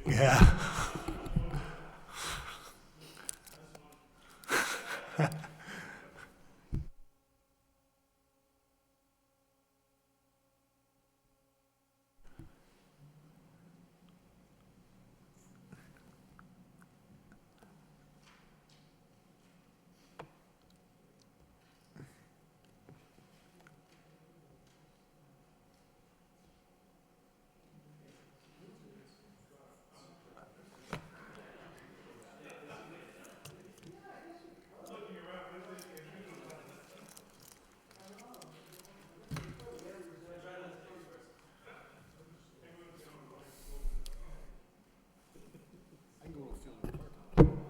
Yeah.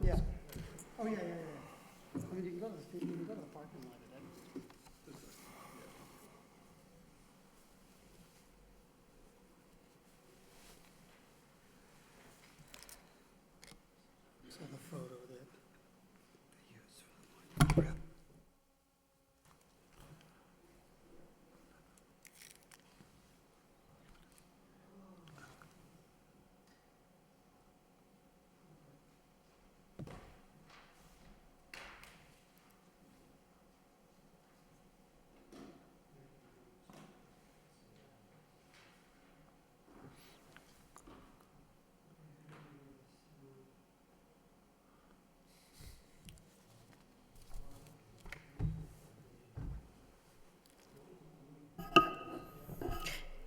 Yeah. Oh, yeah. I mean, you can go to the parking lot at any. So the photo that they use for the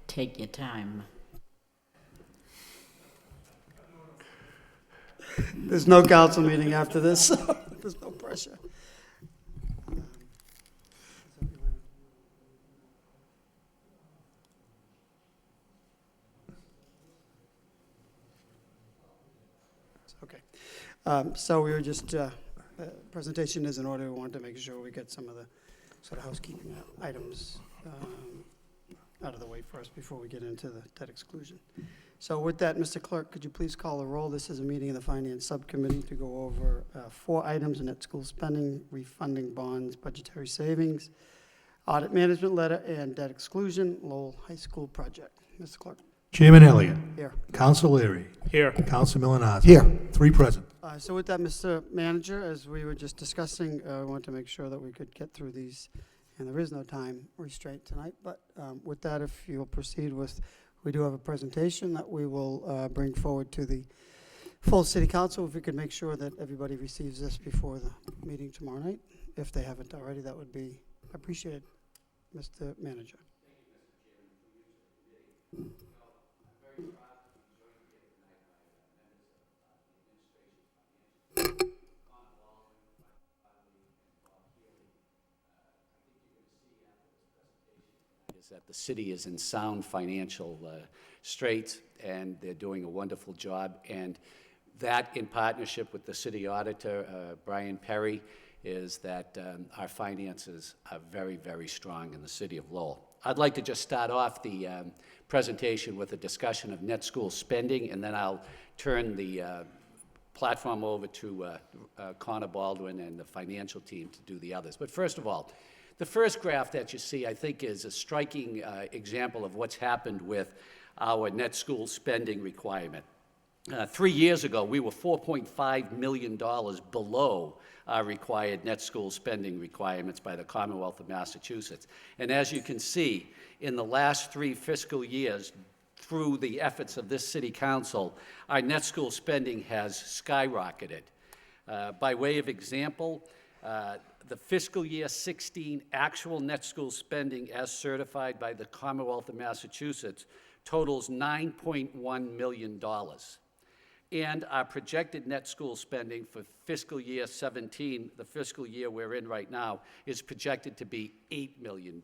Take your time. There's no council meeting after this, so there's no pressure. Okay. So we were just, presentation is in order. We wanted to make sure we get some of the sort of housekeeping items out of the way first before we get into the debt exclusion. So with that, Mr. Clerk, could you please call the roll? This is a meeting of the Finance Subcommittee to go over 4 items: net school spending, refunding bonds, budgetary savings, audit management letter, and debt exclusion, Lowell High School project. Mr. Clerk. Chairman Elliott. Here. Counsel Leary. Here. Counsel Milonazo. Here. 3 present. So with that, Mr. Manager, as we were just discussing, I wanted to make sure that we could get through these, and there is no time restraint tonight, but with that, if you'll proceed with, we do have a presentation that we will bring forward to the full City Council. If we could make sure that everybody receives this before the meeting tomorrow night, if they haven't already, that would be appreciated. Mr. Manager. Is that the city is in sound financial straits, and they're doing a wonderful job. And that, in partnership with the city auditor, Brian Perry, is that our finances are very, very strong in the city of Lowell. I'd like to just start off the presentation with a discussion of net school spending, and then I'll turn the platform over to Connor Baldwin and the financial team to do the others. But first of all, the first graph that you see, I think, is a striking example of what's happened with our net school spending requirement. 3 years ago, we were $4.5 million below our required net school spending requirements by the Commonwealth of Massachusetts. And as you can see, in the last 3 fiscal years, through the efforts of this City Council, our net school spending has skyrocketed. By way of example, the fiscal year 16 actual net school spending as certified by the Commonwealth of Massachusetts totals $9.1 million. And our projected net school spending for fiscal year 17, the fiscal year we're in right now, is projected to be $8 million.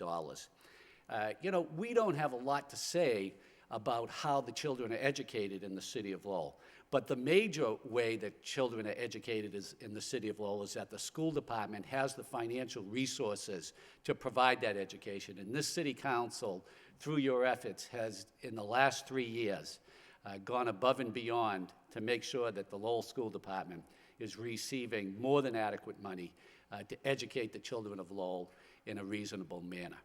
You know, we don't have a lot to say about how the children are educated in the city of Lowell. But the major way that children are educated in the city of Lowell is that the school department has the financial resources to provide that education. And this city council, through your efforts, has, in the last 3 years, gone above and beyond to make sure that the Lowell School Department is receiving more than adequate money to educate the children of Lowell in a reasonable manner.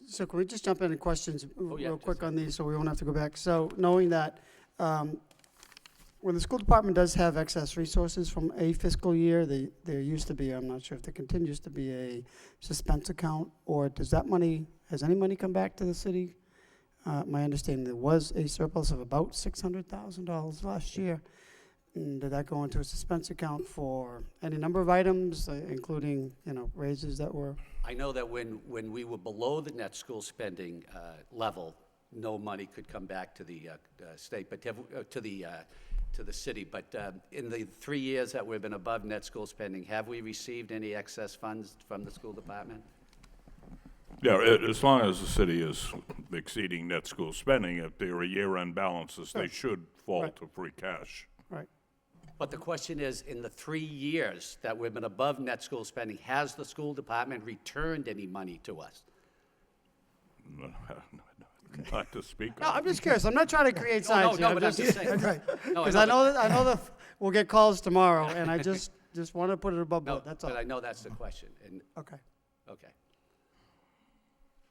So can we just jump into questions real yeah, quick on these so we won't have to go back? So knowing that When the school department does have excess resources from a fiscal year, there used to be, I'm not sure if there continues to be, a suspense account, or does that money, has any money come back to the city? My understanding, there was a surplus of about $600,000 last year. And did that go into a suspense account for any number of items, including, raises that were? I know that when we were below the net school spending level, no money could come back to the state, but to the city. But in the 3 years that we've been above net school spending, have we received any excess funds from the school department? Yeah, as long as the city is exceeding net school spending, if there are year-end balances, they should fall Right. to free cash. Right. But the question is, in the 3 years that we've been above net school spending, has the school department returned any money to us? Not to speak No, of. I'm just curious. I'm not trying to create science no, here. but I'm just saying. No, Because I know that we'll get calls tomorrow, and I just want to put it above No, board, that's all. but I know that's the question, and, Okay. okay.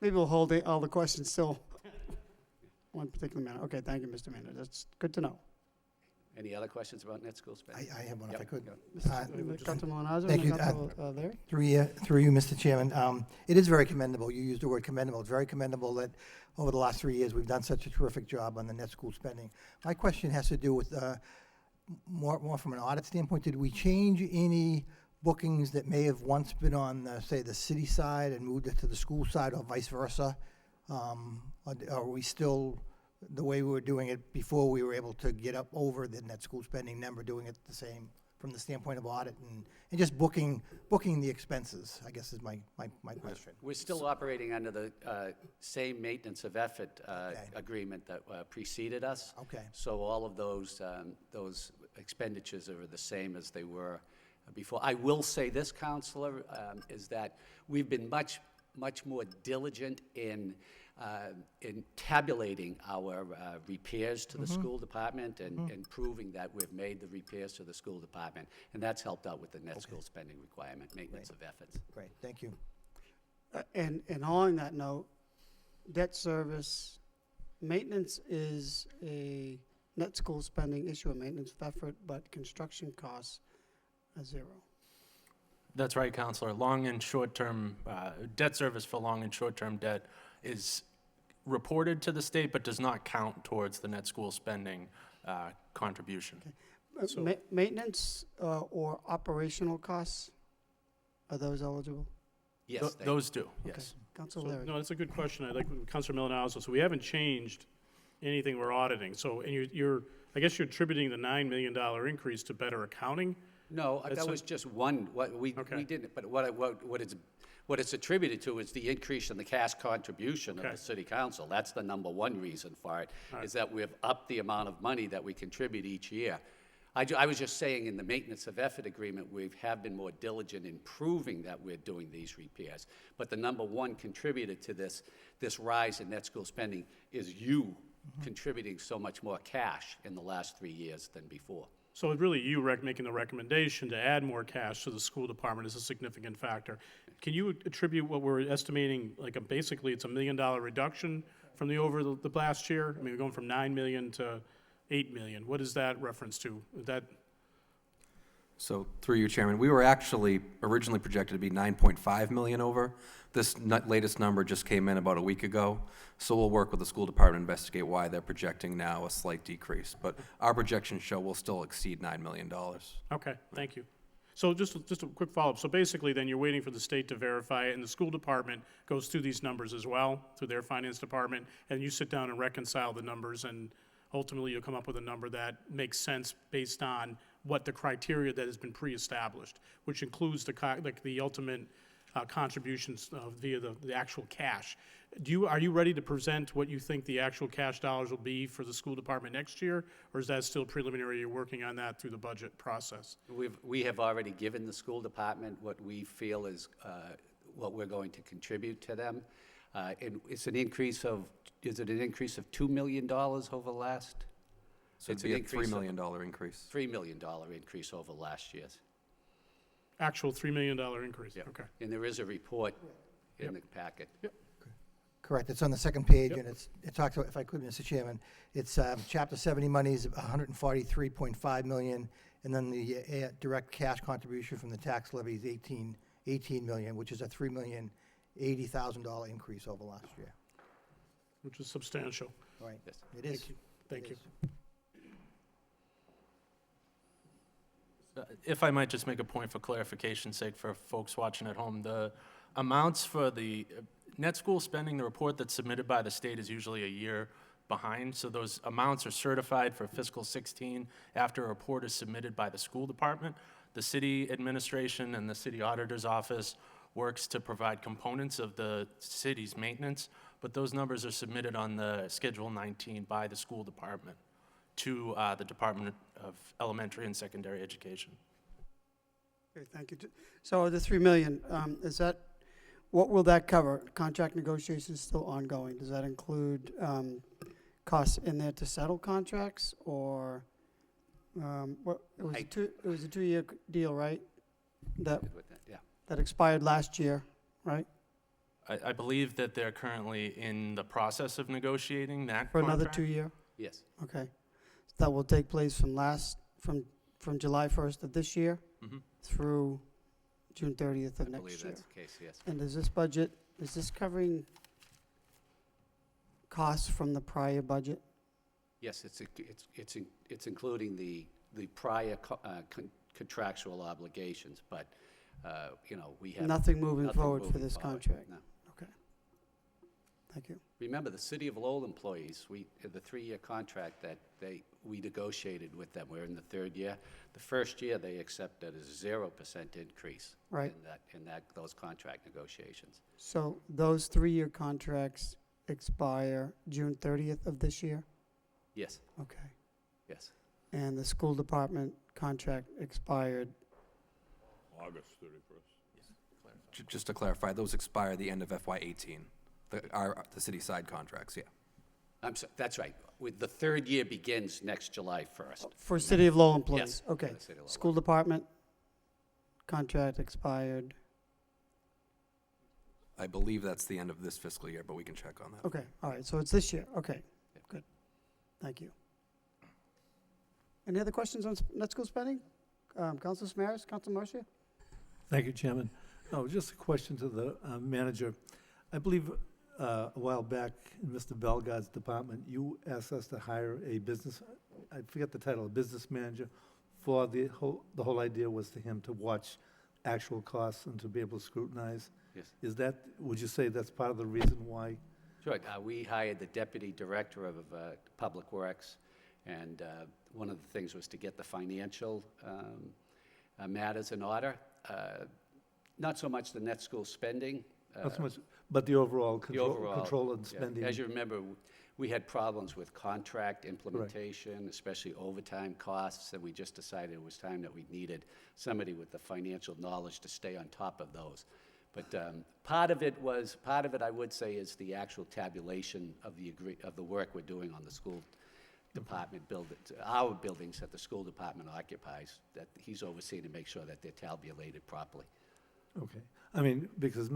Maybe we'll hold all the questions till one particular minute. Okay, thank you, Mr. Maynard. That's good to know. Any other questions about net school spending? I have one if I Yep, could. go. Councilman Mazza Thank and you. Councilman Larry? Through you, Mr. Chairman. It is very commendable. You used the word commendable. It's very commendable that over the last 3 years, we've done such a terrific job on the net school spending. My question has to do with more from an audit standpoint. Did we change any bookings that may have once been on, say, the city side and moved it to the school side, or vice versa? Or are we still the way we were doing it before we were able to get up over the net school spending number, doing it the same from the standpoint of audit and just booking the expenses, I guess is my question. We're still operating under the same maintenance of effort Okay. agreement that preceded us. Okay. So all of those expenditures are the same as they were before. I will say this, Counselor, is that we've been much more diligent in tabulating our repairs to the school department and proving that we've made the repairs to the school department. And that's helped out with the net school spending requirement, maintenance of efforts. Great, thank you. And on that note, debt service, maintenance is a net school spending issue, a maintenance of effort, but construction costs are zero. That's right, Counselor. Long and short-term, debt service for long and short-term debt is reported to the state, but does not count towards the net school spending contribution. Maintenance or operational costs, are those eligible? Yes, Those do, yes. Council So, Larry? no, that's a good question. I like Councilor Milonazo. So we haven't changed anything we're auditing. So, and I guess you're attributing the $9 million increase to better accounting? No, That's that a- was just one, we Okay. didn't, but what it's attributed to is the increase in the cash contribution of Okay. the city council. That's the number one reason for it, All right. is that we've upped the amount of money that we contribute each year. I was just saying, in the maintenance of effort agreement, we have been more diligent in proving that we're doing these repairs. But the number one contributor to this rise in net school spending is you contributing so much more cash in the last 3 years than before. So it's really you making the recommendation to add more cash to the school department is a significant factor. Can you attribute what we're estimating, basically it's $1 million reduction from over the last year? I mean, we're going from 9 million to 8 million. What is that reference to? So through you, Chairman, we were actually originally projected to be 9.5 million over. This latest number just came in about a week ago, so we'll work with the school department to investigate why they're projecting now a slight decrease. But our projections show we'll still exceed $9 million. Okay, thank you. So just a quick follow-up. So basically, then you're waiting for the state to verify it, and the school department goes through these numbers as well, through their finance department, and you sit down and reconcile the numbers, and ultimately you'll come up with a number that makes sense based on what the criteria that has been pre-established, which includes the ultimate contributions via the actual cash. Are you ready to present what you think the actual cash dollars will be for the school department next year, or is that still preliminary? You're working on that through the budget process? We have already given the school department what we feel is what we're going to contribute to them. And it's an increase of, is it an increase of $2 million over last? So It's it'd an be a $3 increase of- million increase. $3 million increase over last year's. Actual $3 million increase? Yep. Okay. And there is a report in the packet. Correct, it's on the second page, and it talks about, if I could, Mr. Chairman, it's Chapter 70 monies, 143.5 million, and then the direct cash contribution from the tax levy is 18 million, which is a $3,080,000 increase over last year. Which is substantial. Right, Yes. it is. Thank you. It is. If I might just make a point for clarification's sake for folks watching at home, the amounts for the net school spending, the report that's submitted by the state is usually a year behind, so those amounts are certified for fiscal 16 after a report is submitted by the school department. The city administration and the city auditor's office works to provide components of the city's maintenance, but those numbers are submitted on the Schedule 19 by the school department to the Department of Elementary and Secondary Education. Okay, thank you. So the 3 million, is that, what will that cover? Contract negotiations still ongoing. Does that include costs in there to settle contracts, or what? It was a 2-year deal, right? That With that, yeah. that expired last year, right? I believe that they're currently in the process of negotiating that For another contract. 2 year. Yes. Okay. That will take place from July 1st of this year Mhm. through June 30th I of believe next year. that's the case, yes. And is this budget, is this covering costs from the prior budget? Yes, it's including the prior contractual obligations, but, you know, we have. Nothing moving nothing forward for moving this forward, contract? no. Okay. Thank you. Remember, the City of Lowell employees, the 3-year contract that we negotiated with them, we're in the 3rd year. The first year, they accepted a 0% increase. Right. In those contract negotiations. So those 3-year contracts expire June 30th of this year? Yes, Okay. yes. And the school department contract expired, August 31st. Just to clarify, those expire the end of FY '18, the city side contracts, yeah. That's right. The 3rd year begins next July 1st. for City of Lowell employees? Yes, Okay. for the City of Lowell. School department contract expired, I believe that's the end of this fiscal year, but we can check on that. okay, all right, so it's this year, okay, good, thank you. Any other questions on net school spending? Council Samaras, Council Marcia? Thank you, Chairman. Oh, just a question to the manager. I believe a while back in Mr. Bellegarde's department, you asked us to hire a I forget the title, a business manager, for the whole idea was to him to watch actual costs and to be able to scrutinize. Yes. Would you say that's part of the reason why? Sure. We hired the Deputy Director of Public Works, and one of the things was to get the financial matters in order. Not so much the net school spending. Not so much, but the overall The overall, control of yeah. spending. As you remember, we had problems with contract implementation, especially overtime costs, and we just decided it was time that we needed somebody with the financial knowledge to stay on top of those. But part of it, I would say, is the actual tabulation of the work we're doing on the school department our buildings that the school department occupies, that he's overseeing to make sure that they're tabulated properly. Okay. I mean, because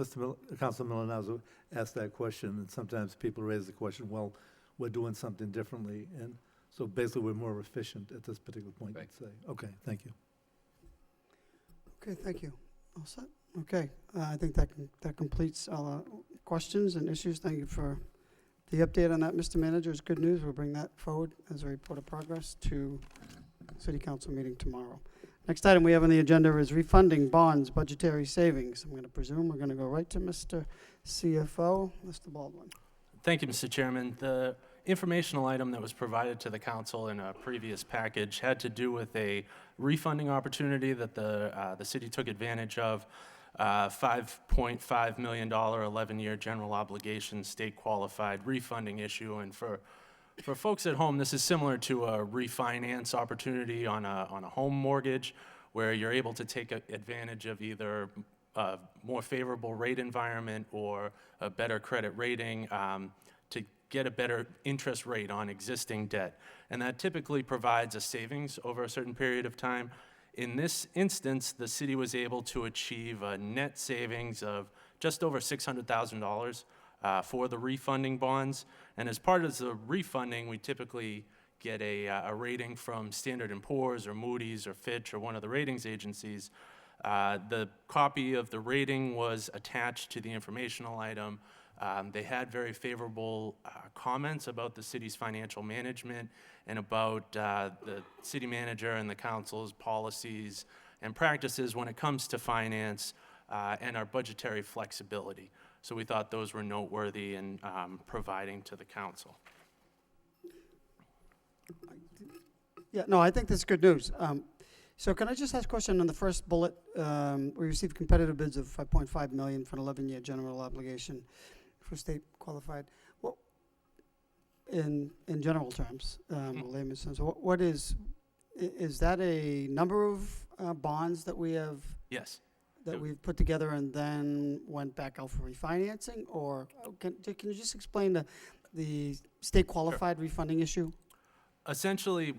Council Milonazo asked that question, and sometimes people raise the question, well, we're doing something differently, and so basically we're more efficient at this particular point, Right. you'd say. Okay, thank you. Okay, thank you. All set? Okay, I think that completes all our questions and issues. Thank you for the update on that, Mr. Manager. It's good news. We'll bring that forward as a report of progress to City Council meeting tomorrow. Next item we have on the agenda is refunding bonds, budgetary savings. I'm going to presume we're going to go right to Mr. CFO, Mr. Baldwin. Thank you, Mr. Chairman. The informational item that was provided to the council in a previous package had to do with a refunding opportunity that the city took advantage of. $5.5 million 11-year general obligation state qualified refunding issue. And for folks at home, this is similar to a refinance opportunity on a home mortgage, where you're able to take advantage of either a more favorable rate environment or a better credit rating to get a better interest rate on existing debt. And that typically provides a savings over a certain period of time. In this instance, the city was able to achieve a net savings of just over $600,000 for the refunding bonds. And as part of the refunding, we typically get a rating from Standard & Poor's or Moody's or Fitch or one of the ratings agencies. The copy of the rating was attached to the informational item. They had very favorable comments about the city's financial management and about the city manager and the council's policies and practices when it comes to finance and our budgetary flexibility. So we thought those were noteworthy in providing to the council. Yeah, no, I think that's good news. So can I just ask a question on the first bullet? We received competitive bids of $5.5 million for an 11-year general obligation for state qualified. What, in general terms, layman's terms, what is that a number of bonds that we have? Yes. That we've put together and then went back out for refinancing? Or can you just explain the state qualified refunding issue? Essentially,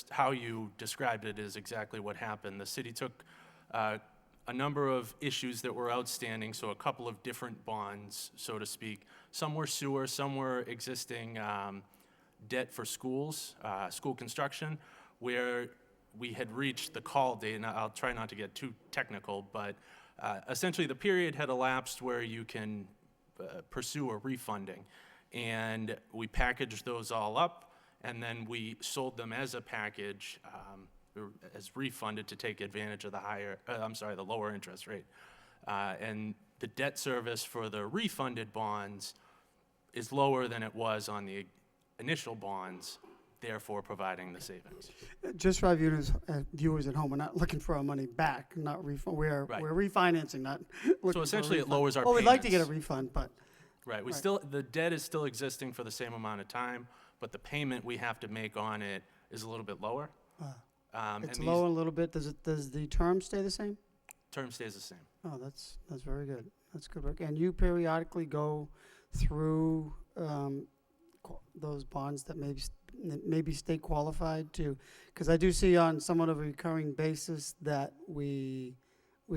how you described it is exactly what happened. The city took a number of issues that were outstanding, so a couple of different bonds, so to speak. Some were sewer, some were existing debt for schools, school construction, where we had reached the call date, and I'll try not to get too technical, but essentially the period had elapsed where you can pursue a refunding. And we packaged those all up, and then we sold them as a package, as refunded to take advantage of the lower interest rate. And the debt service for the refunded bonds is lower than it was on the initial bonds, therefore providing the savings. Just for our viewers at home, we're not looking for our money back, not refund. We're refinancing, not looking So essentially for a it lowers our payments. We'd like to get a payments. refund, but Right, the debt is still existing for the same amount of time, but the payment we have to make on it is a little bit lower. it's and lower a little bit. Does the term stay the same? Term stays the same. Oh, that's very good. That's good work. And you periodically go through those bonds that maybe state qualified to, because I do see on somewhat of a recurring basis that we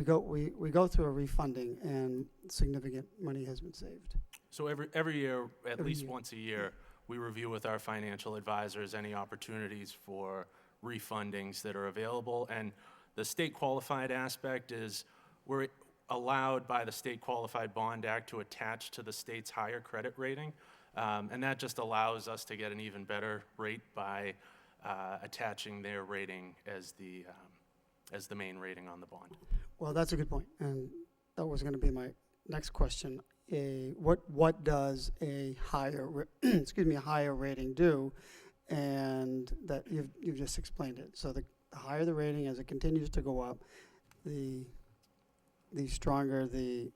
go through a refunding and significant money has been saved. So every year, at Every least year. once a year, we review with our financial advisors any opportunities for refundings that are available. And the state qualified aspect is we're allowed by the State Qualified Bond Act to attach to the state's higher credit rating. And that just allows us to get an even better rate by attaching their rating as the main rating on the bond. Well, that's a good point, and that was going to be my next question. What does a higher a higher rating do? And that you've just explained it. So the higher the rating, as it continues to go up, the stronger the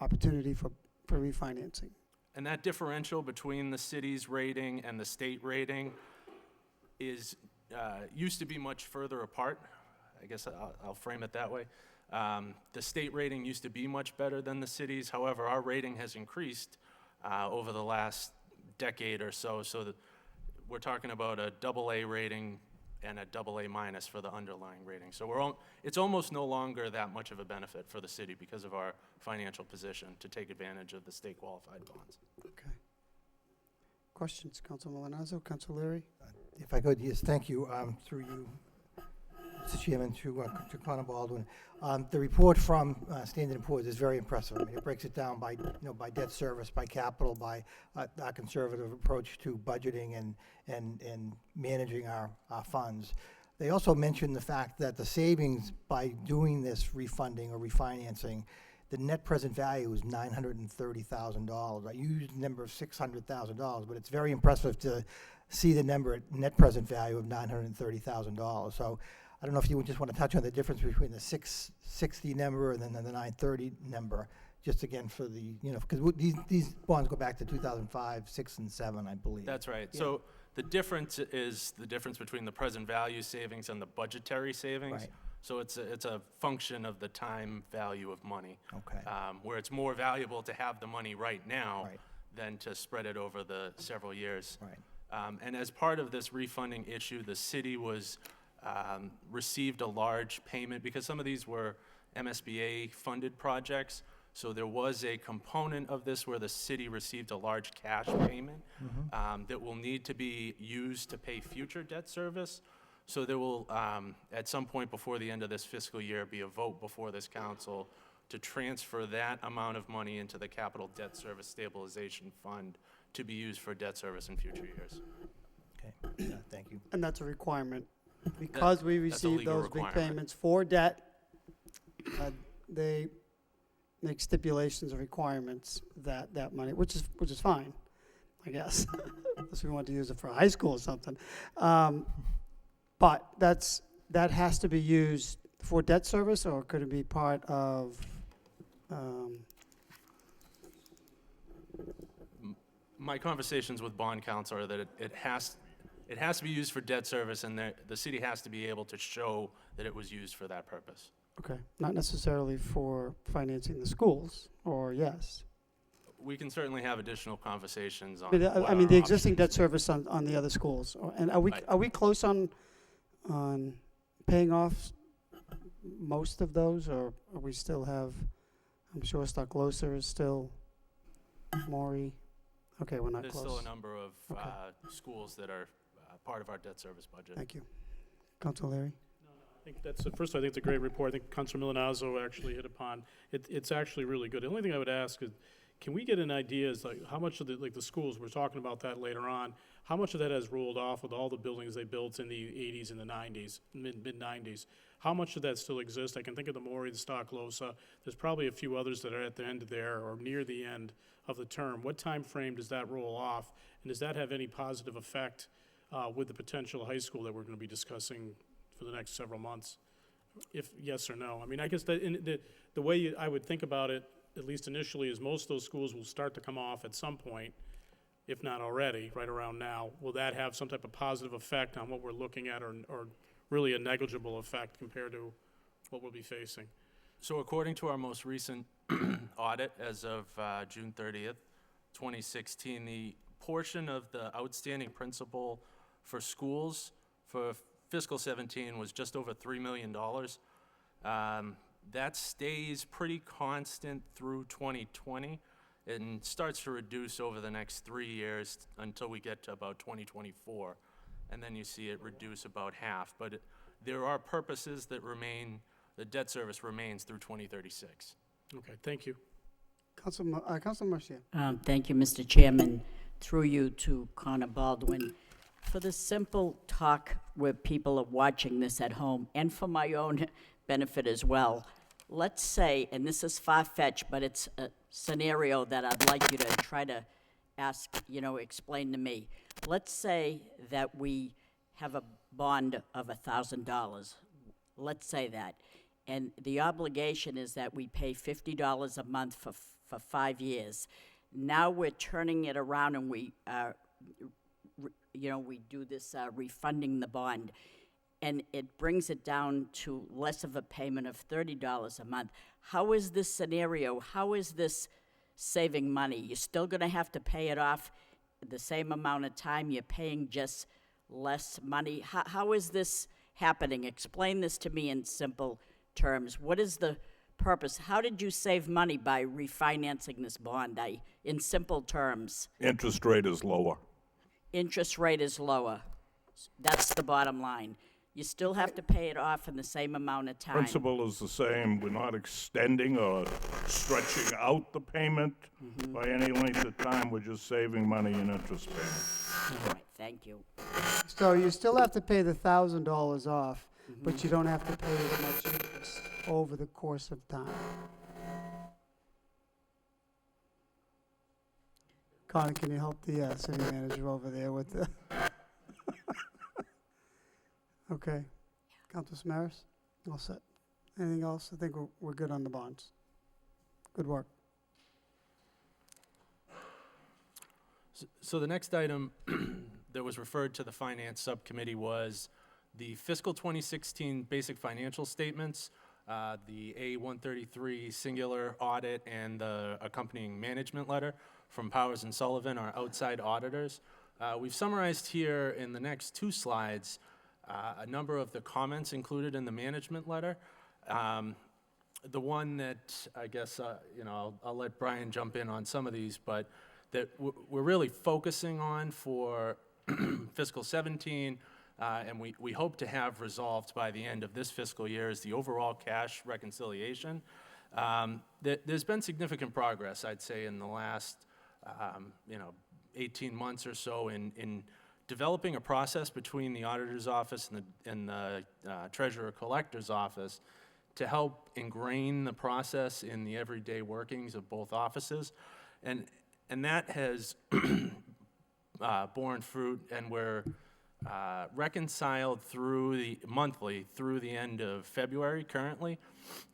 opportunity for refinancing. And that differential between the city's rating and the state rating is used to be much further apart. I guess I'll frame it that way. The state rating used to be much better than the city's. However, our rating has increased over the last decade or so. So we're talking about a AA rating and a AA minus for the underlying rating. So it's almost no longer that much of a benefit for the city because of our financial position to take advantage of the state qualified bonds. Okay. Questions, Council Malinazzo, Council Leary? If I could, yes, thank you, through you, Mr. Chairman, to Connor Baldwin. The report from Standard & Poor's is very impressive. I mean, it breaks it down by debt service, by capital, by our conservative approach to budgeting and managing our funds. They also mentioned the fact that the savings by doing this refunding or refinancing, the net present value is $930,000. I used the number of $600,000, but it's very impressive to see the number at net present value of $930,000. So I don't know if you would just want to touch on the difference between the 660 number and then the 930 number, just again for the, because these bonds go back to 2005, 6, and 7, I believe. That's right. Yeah. So the difference is the difference between the present value savings and the budgetary savings. Right. So it's a function of the time value of money. Okay. Where it's more valuable to have the money right now Right. than to spread it over the several years. Right. And as part of this refunding issue, the city received a large payment because some of these were MSBA funded projects. So there was a component of this where the city received a large cash payment that will need to be used to pay future debt service. So there will, at some point before the end of this fiscal year, be a vote before this council to transfer that amount of money into the Capital Debt Service Stabilization Fund to be used for debt service in future years. Okay, thank you. And that's a requirement. Because we that's a receive legal those big requirement. payments for debt, they make stipulations or requirements that money, which is fine, I guess, unless we want to use it for high school or something. But that has to be used for debt service, or could it be part of, My conversations with bond counsel are that it has to be used for debt service, and the city has to be able to show that it was used for that purpose. okay, not necessarily for financing the schools, or yes? We can certainly have additional conversations on. I mean, what I mean, our the existing options- debt service on the other schools, and are Right. we close on paying off most of those, or we still have, I'm sure Stockloser is still, Maury, okay, we're not There's close. still a number of Okay. schools that are part of our debt service budget. Thank you. Council Larry? I think that's, first, I think it's a great report. I think Councilor Milonazo actually hit upon, it's actually really good. The only thing I would ask is, can we get an idea is like, how much of the, like the schools, we're talking about that later on, how much of that has rolled off with all the buildings they built in the 80s and the 90s, mid-90s? How much of that still exists? I can think of the Maury, the Stocklosa. There's probably a few others that are at the end of there or near the end of the term. What time frame does that roll off? And does that have any positive effect with the potential high school that we're going to be discussing for the next several months? If yes or no. I mean, I guess the way I would think about it, at least initially, is most of those schools will start to come off at some point, if not already, right around now. Will that have some type of positive effect on what we're looking at, or really a negligible effect compared to what we'll be facing? So according to our most recent audit, as of June 30th, 2016, the portion of the outstanding principal for schools for fiscal 17 was just over $3 million. That stays pretty constant through 2020 and starts to reduce over the next 3 years until we get to about 2024. And then you see it reduce about half. But there are purposes that remain, the debt service remains through 2036. Okay, thank you. Council Mercier? Thank you, Mr. Chairman. Through you to Connor Baldwin. For the simple talk where people are watching this at home, and for my own benefit as well, let's say, and this is far-fetched, but it's a scenario that I'd like you to try to explain to me. Let's say that we have a bond of $1,000. Let's say that. And the obligation is that we pay $50 a month for 5 years. Now we're turning it around and we do this refunding the bond. And it brings it down to less of a payment of $30 a month. How is this scenario, how is this saving money? You're still going to have to pay it off the same amount of time. You're paying just less money. How is this happening? Explain this to me in simple terms. What is the purpose? How did you save money by refinancing this bond? In simple terms. Interest rate is lower. Interest rate is lower. That's the bottom line. You still have to pay it off in the same amount of time. Principal is the same. We're not extending or stretching out the payment by any length of time. We're just saving money in interest payment. All right, thank you. So you still have to pay the $1,000 off, but you don't have to pay as much interest over the course of time. Connor, can you help the city manager over there with the? Okay. Councilor Samaras? All set. Anything else? I think we're good on the bonds. Good work. So the next item that was referred to the Finance Subcommittee was the fiscal 2016 basic financial statements, the A133 singular audit, and the accompanying management letter from Powers and Sullivan, our outside auditors. We've summarized here in the next 2 slides a number of the comments included in the management letter. The one that, I guess, you know, I'll let Brian jump in on some of these, but that we're really focusing on for fiscal 17, and we hope to have resolved by the end of this fiscal year, is the overall cash reconciliation. There's been significant progress, I'd say, in the last, 18 months or so in developing a process between the auditor's office and the treasurer collector's office to help ingrain the process in the everyday workings of both offices. And that has borne fruit, and we're reconciled monthly through the end of February currently.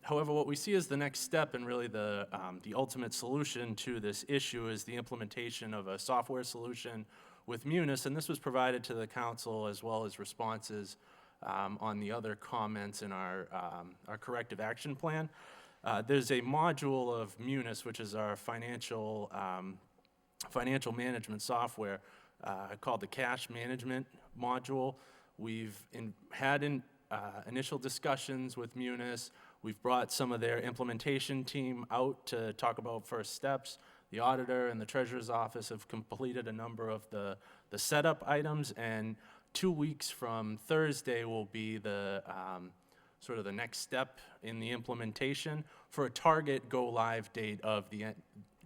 However, what we see as the next step, and really the ultimate solution to this issue, is the implementation of a software solution with Munis, and this was provided to the council as well as responses on the other comments in our corrective action plan. There's a module of Munis, which is our financial management software, called the cash management module. We've had initial discussions with Munis. We've brought some of their implementation team out to talk about first steps. The auditor and the treasurer's office have completed a number of the setup items, and 2 weeks from Thursday will be the sort of the next step in the implementation for a target go-live date of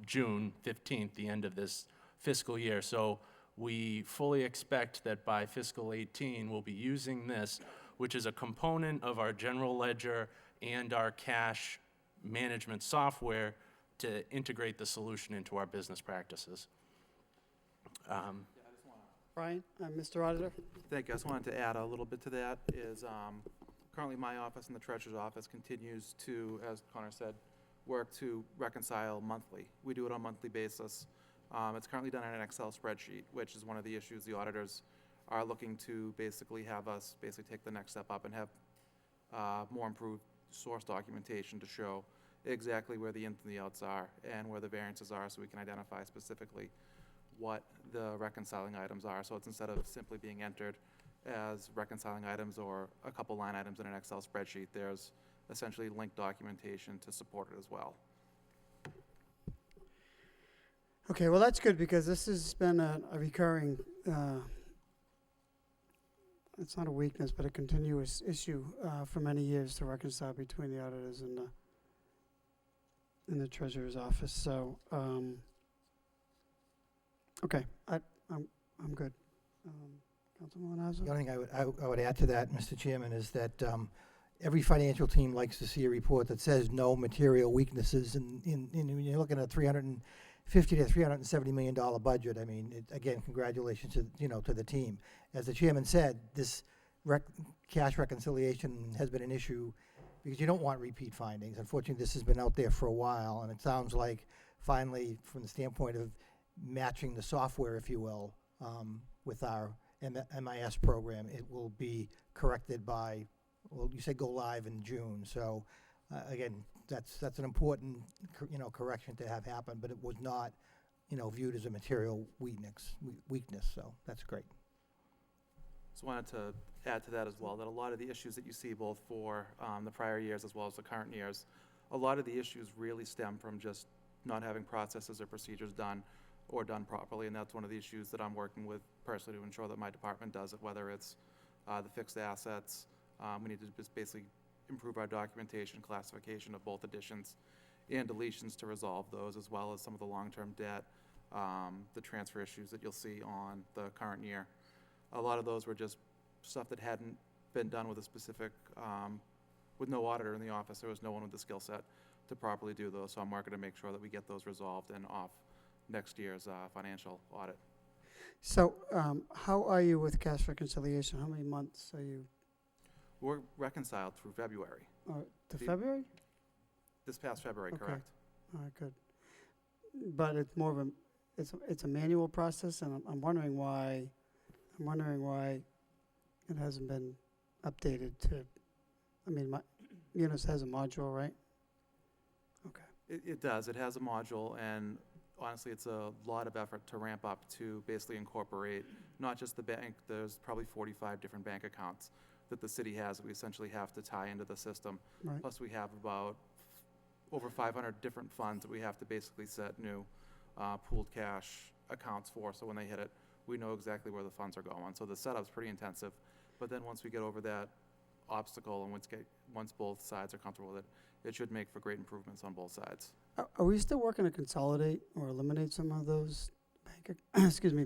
June 15th, the end of this fiscal year. So we fully expect that by fiscal 18, we'll be using this, which is a component of our general ledger and our cash management software, to integrate the solution into our business practices. Brian, Mr. Auditor? Thank you. I just wanted to add a little bit to that. Is currently my office and the treasurer's office continues to, as Connor said, work to reconcile monthly. We do it on a monthly basis. It's currently done in an Excel spreadsheet, which is one of the issues the auditors are looking to basically have us take the next step up and have more improved source documentation to show exactly where the ins and the outs are and where the variances are, so we can identify specifically what the reconciling items are. So it's, instead of simply being entered as reconciling items or a couple line items in an Excel spreadsheet, there's essentially linked documentation to support it as well. Okay, well, that's good, because this has been a recurring, it's not a weakness, but a continuous issue for many years to reconcile between the auditors and the treasurer's office. So, okay, I'm good. Councilman Mazza? The only thing I would add to that, Mr. Chairman, is that every financial team likes to see a report that says no material weaknesses. And when you're looking at a $350 to $370 million budget, I mean, again, congratulations to the team. As the chairman said, this cash reconciliation has been an issue because you don't want repeat findings. Unfortunately, this has been out there for a while, and it sounds like finally, from the standpoint of matching the software, if you will, with our MIS program, it will be corrected by, well, you said go live in June. So again, that's an important correction to have happen, but it was not viewed as a material weakness. So that's great. Just wanted to add to that as well, that a lot of the issues that you see both for the prior years as well as the current years, a lot of the issues really stem from just not having processes or procedures done properly, and that's one of the issues that I'm working with personally to ensure that my department does it, whether it's the fixed assets. We need to just basically improve our documentation, classification of both additions and deletions to resolve those, as well as some of the long-term debt, the transfer issues that you'll see on the current year. A lot of those were just stuff that hadn't been done with a specific, with no auditor in the office. There was no one with the skill set to properly do those, so I'm working to make sure that we get those resolved and off next year's financial audit. So how are you with cash reconciliation? How many months are you? We're reconciled through February. To February? This past February, Okay. correct. All right, good. But it's more of a, it's a manual process, and I'm wondering why it hasn't been updated to, I mean, Munis has a module, right? Okay. It does. It has a module, and honestly, it's a lot of effort to ramp up to basically incorporate not just the bank. There's probably 45 different bank accounts that the city has that we essentially have to tie into the system. Right. Plus, we have about over 500 different funds that we have to basically set new pooled cash accounts for, so when they hit it, we know exactly where the funds are going. So the setup's pretty intensive, but then once we get over that obstacle and once both sides are comfortable with it, it should make for great improvements on both sides. Are we still working to consolidate or eliminate some of those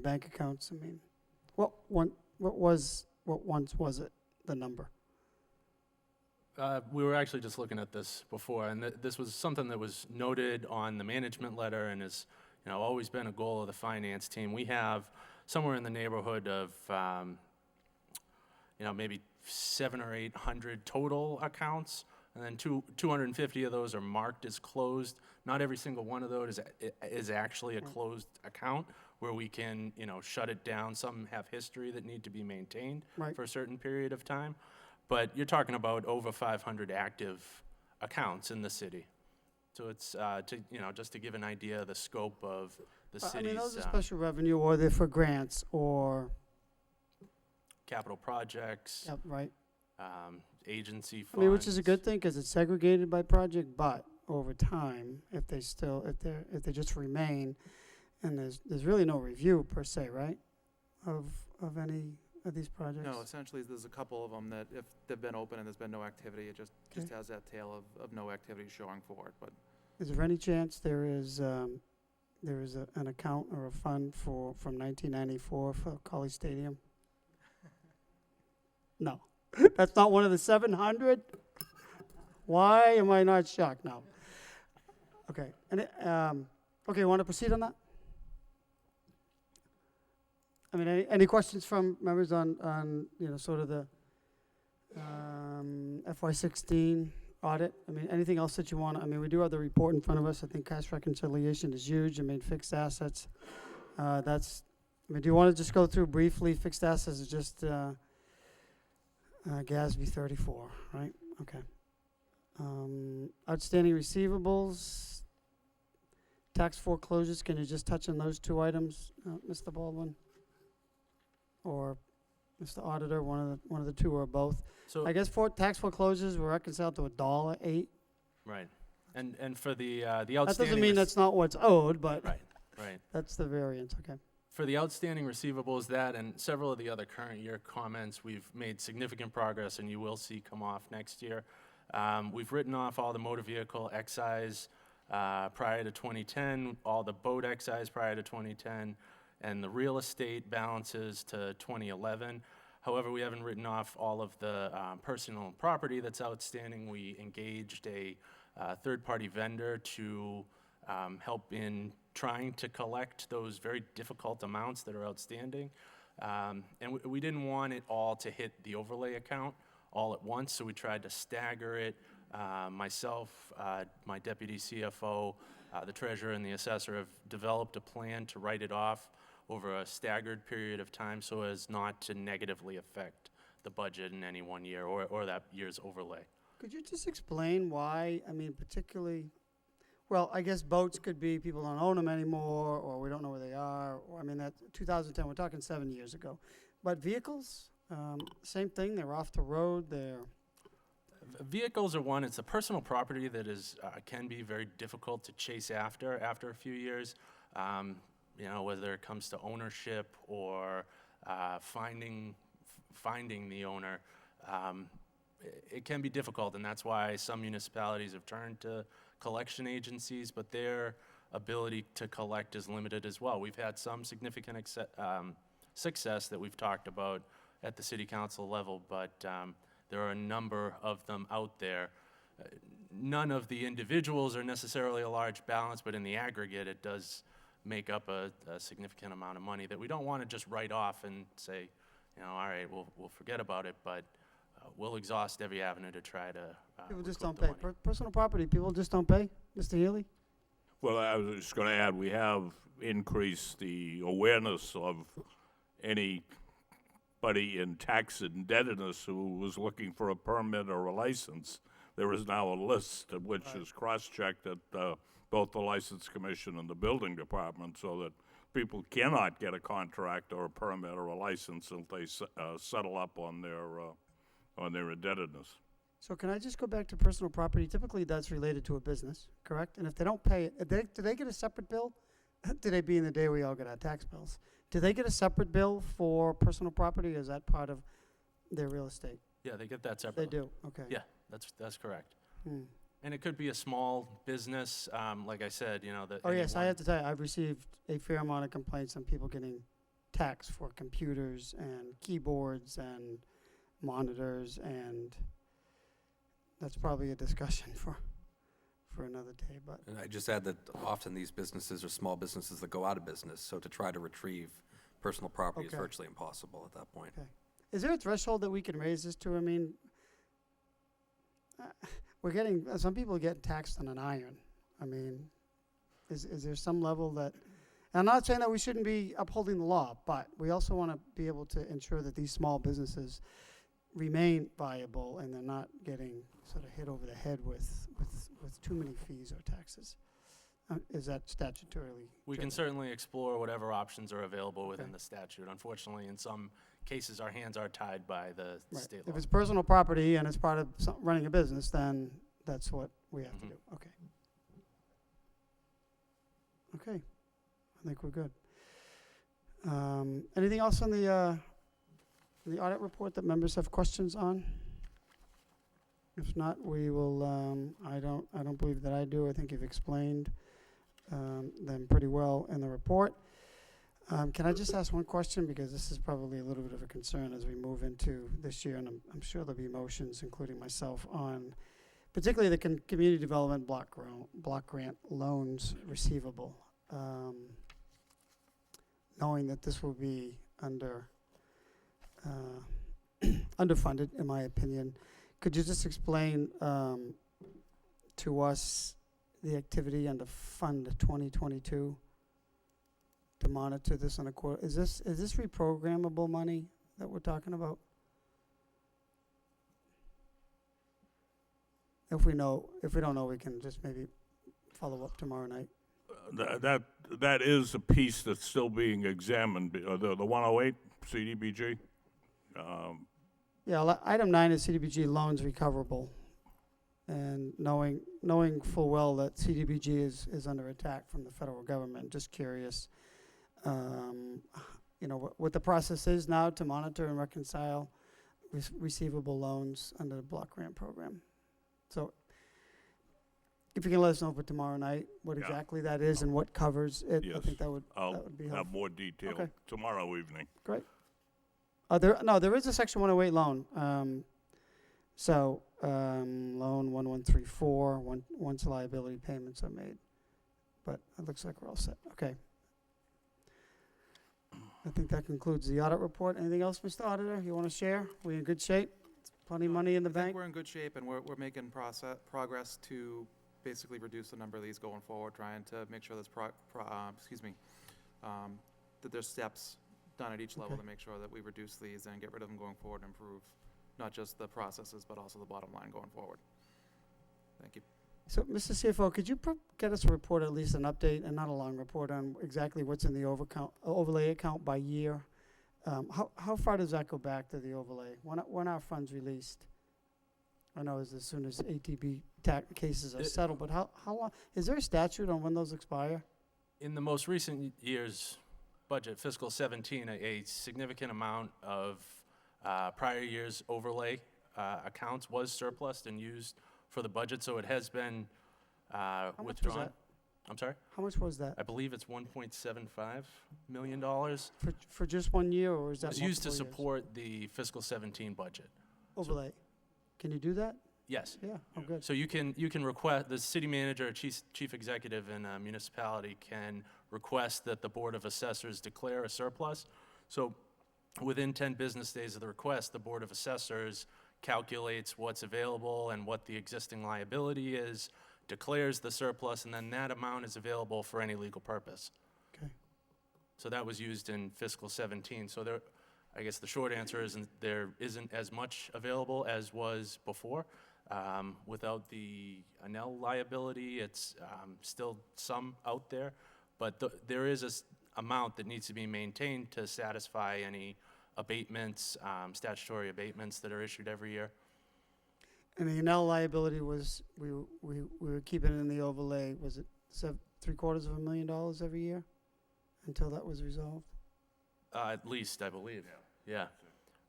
bank accounts? I mean, what once was it, the number? We were actually just looking at this before, and this was something that was noted on the management letter and has, always been a goal of the finance team. We have somewhere in the neighborhood of, maybe 700 or 800 total accounts, and then 250 of those are marked as closed. Not every single one of those is actually a closed account where we can, shut it down. Some have history that need to be maintained for a certain period of time. But you're talking about over 500 active accounts in the city. So it's, just to give an idea of the scope of the city's. I mean, those are special revenue, or they're for grants, or. Capital projects. Yep, right. Agency funds. I mean, which is a good thing, because it's segregated by project, but over time, if they just remain, and there's really no review per se, right, of any of these projects? No, essentially, there's a couple of them that if they've been open and there's been no activity, it just has that tail of no activity showing for it, but. Is there any chance there is an account or a fund from 1994 for College Stadium? No. That's not one of the 700? Why am I not shocked now? Okay. And okay, you want to proceed on that? I mean, any questions from members on sort of the FY16 audit? I mean, anything else that you want? I mean, we do have the report in front of us. I think cash reconciliation is huge. I mean, fixed assets. Do you want to just go through briefly? Fixed assets is just GASB 34, right? Okay. Outstanding receivables, tax foreclosures. Can you just touch on those two items, Mr. Baldwin? Or Mr. Auditor, one of the two or both. So I guess tax foreclosures were reconciled to $1.08. right, and for the outstanding. That doesn't mean that's not what's owed, but right. that's the variance. Okay. For the outstanding receivables, that and several of the other current year comments, we've made significant progress, and you will see come off next year. We've written off all the motor vehicle excise prior to 2010, all the boat excise prior to 2010. And the real estate balances to 2011. However, we haven't written off all of the personal property that's outstanding. We engaged a third-party vendor to help in trying to collect those very difficult amounts that are outstanding. And we didn't want it all to hit the overlay account all at once, so we tried to stagger it. Myself, my deputy CFO, the treasurer, and the assessor have developed a plan to write it off over a staggered period of time so as not to negatively affect the budget in any one year or that year's overlay. Could you just explain why, I mean, particularly, well, I guess boats could be people don't own them anymore, or we don't know where they are, or, I mean, that's 2010, we're talking 7 years ago. But vehicles, same thing, they're off the road, Vehicles are one, it's a personal property that is can be very difficult to chase after a few years. Whether it comes to ownership or finding the owner, it can be difficult, and that's why some municipalities have turned to collection agencies, but their ability to collect is limited as well. We've had some significant success that we've talked about at the city council level, but there are a number of them out there. None of the individuals are necessarily a large balance, but in the aggregate, it does make up a significant amount of money that we don't want to just write off and say, all right, we'll forget about it, but we'll exhaust every avenue to try to people just recoup don't the pay. money. Personal property, people just don't pay, Mr. Healy? Well, I was just going to add, we have increased the awareness of anybody in tax indebtedness who was looking for a permit or a license. There is now a list of which is cross-checked at both the License Commission and the Building Department, so that people cannot get a contract or a permit or a license until they settle up on their indebtedness. So can I just go back to personal property? Typically, that's related to a business, correct? And if they don't pay it, do they get a separate bill? Today being the day we all get our tax bills, do they get a separate bill for personal property, or is that part of their real estate? Yeah, they get that They separately. do, okay. Yeah, that's correct. Hmm. And it could be a small business, like I said, you know, that. Oh, yes, I anyone- have to tell you, I've received a fair amount of complaints on people getting taxed for computers and keyboards and monitors, and that's probably a discussion for another day, but, And I just add that often these businesses are small businesses that go out of business, so to try to retrieve personal property is Okay. virtually impossible at that point. okay. Is there a threshold that we can raise this to? I mean, we're getting, some people get taxed on an iron. I mean, is there some level that, and I'm not saying that we shouldn't be upholding the law, but we also want to be able to ensure that these small businesses remain viable and they're not getting sort of hit over the head with too many fees or taxes. Is that statutorily? We can driven? certainly explore whatever options are available within Okay. the statute. Unfortunately, in some cases, our hands are tied by the Right. state If law. it's personal property and it's part of running a business, then that's what we have to Mhm. do. Okay. Okay, I think we're good. Anything else on the audit report that members have questions on? If not, we will, I don't believe that I do. I think you've explained them pretty well in the report. Can I just ask one question, because this is probably a little bit of a concern as we move into this year, and I'm sure there'll be motions, including myself, on particularly the community development block grant loans receivable. Knowing that this will be underfunded, in my opinion, could you just explain to us the activity under Fund 2022 to monitor this on a quarter? Is this reprogrammable money that we're talking about? If we don't know, we can just maybe follow up tomorrow night. That is a piece that's still being examined, the 108 CDBG. Yeah, item 9 is CDBG loans recoverable. And knowing full well that CDBG is under attack from the federal government, just curious, what the process is now to monitor and reconcile receivable loans under the block grant program. So if you can let us know for tomorrow night what Yeah. exactly that is and what covers it, I Yes, think that would I'll be have helpful. more detail Okay. tomorrow evening. There is a Section 108 loan. Loan 1134, once liability payments are made. But it looks like we're all set. Okay. I think that concludes the audit report. Anything else, Mr. Auditor, you want to share? We in good shape? Plenty of money in the I think bank? we're in good shape, and we're making progress to basically reduce the number of these going forward, trying to make sure there's that there's steps done at each level Okay. to make sure that we reduce these and get rid of them going forward and improve not just the processes, but also the bottom line going forward. Thank you. So, Mr. CFO, could you get us a report, at least an update, and not a long report, on exactly what's in the overlay account by year? How far does that go back to the overlay? When are funds released? I know it's as soon as ATB cases are settled, but how long? Is there a statute on when those expire? In the most recent year's budget, fiscal 17, a significant amount of prior year's overlay accounts was surplused and used for the budget, so it has been much was withdrawn. that? I'm sorry? How much was that? I believe it's $1.75 million. For just 1 year, or is that It's used to multiple years? support the fiscal 17 budget. Overlay. Can you do that? Yes. Yeah, oh, good. So you can request, the city manager, chief executive in a municipality can request that the Board of Assessors declare a surplus. So within 10 business days of the request, the Board of Assessors calculates what's available and what the existing liability is, declares the surplus, and then that amount is available for any legal purpose. Okay. So that was used in fiscal 17. So there, I guess the short answer is there isn't as much available as was before. Without the Anel liability, it's still some out there, but there is an amount that needs to be maintained to satisfy any abatements, statutory abatements that are issued every year. And the Enel liability was, we were keeping it in the overlay, was it $750,000 every year until that was resolved? At least, I believe. Yeah.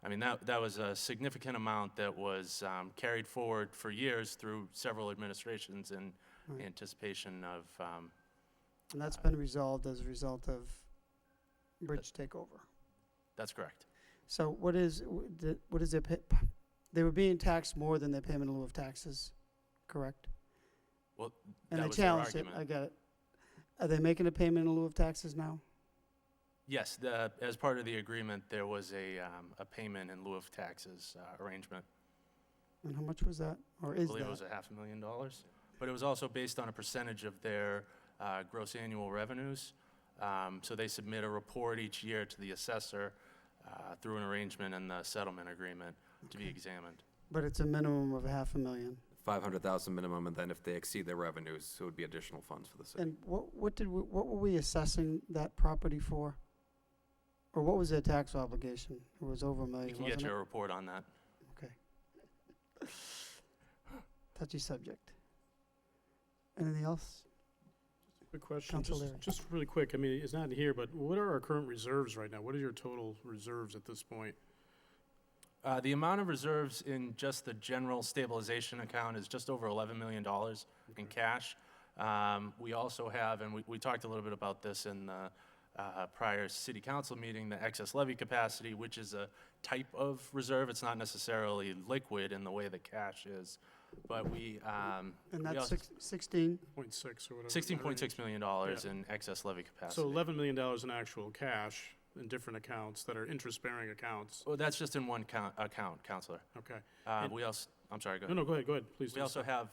I mean, that was a significant amount that was carried forward for years through several administrations in Right. anticipation of, And that's been resolved as a result of bridge takeover. that's correct. So what is their, they were being taxed more than their payment in lieu of taxes, correct? Well, And that they was their challenged it, argument. I got it. Are they making a payment in lieu of taxes now? Yes, as part of the agreement, there was a payment in lieu of taxes arrangement. And how much was that, or I is believe it was that? $500,000, but it was also based on a percentage of their gross annual revenues. So they submit a report each year to the assessor through an arrangement in the settlement agreement to be examined. But it's a minimum of $500,000. 500,000 minimum, and then if they exceed their revenues, it would be additional funds for the city. And what were we assessing that property for? Or what was their tax obligation? It was over $1 We million, can get wasn't you it? a report on that. Okay. Touchy subject. Anything else? Quick question, Council Leary. just really quick, I mean, it's not here, but what are our current reserves right now? What are your total reserves at this point? The amount of reserves in just the general stabilization account is just over $11 million in cash. We also have, and we talked a little bit about this in the prior city council meeting, the excess levy capacity, which is a type of reserve. It's not necessarily liquid in the way that cash is, but we And we that's also- 16? 0.6 or whatever. $16.6 million in excess levy capacity. So $11 million in actual cash in different accounts that are interest-bearing accounts. Well, that's just in one account, Counselor. Okay. We also, I'm sorry, go No, ahead. no, go ahead, please. We also have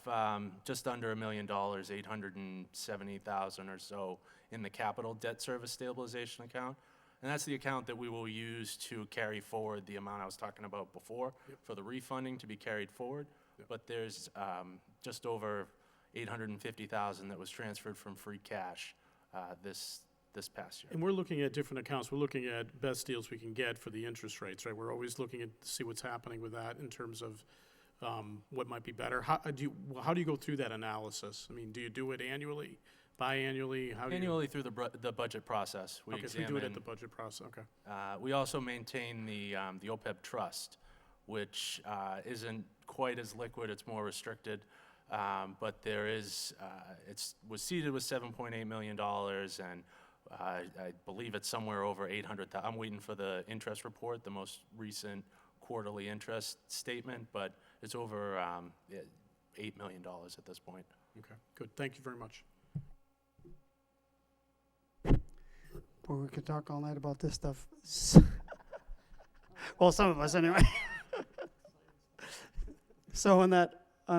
just under $1 million, 870,000 or so in the capital debt service stabilization account. And that's the account that we will use to carry forward the amount I was talking about before for the refunding to be carried forward. But there's just over 850,000 that was transferred from free cash this past year. And we're looking at different accounts. We're looking at best deals we can get for the interest rates, right? We're always looking at, see what's happening with that in terms of what might be better. How do you go through that analysis? I mean, do you do it annually, biannually? How do you? Annually through the budget process, we Okay, so we do it at the examine. budget process, okay. We also maintain the OPEB trust, which isn't quite as liquid, it's more restricted. But there is, was seeded with $7.8 million, and I believe it's somewhere over 800,000. I'm waiting for the interest report, the most recent quarterly interest statement, but it's over $8 million at this point. Okay, good. Thank you very much. Boy, we could talk all night about this stuff. Well, some of us anyway. So on the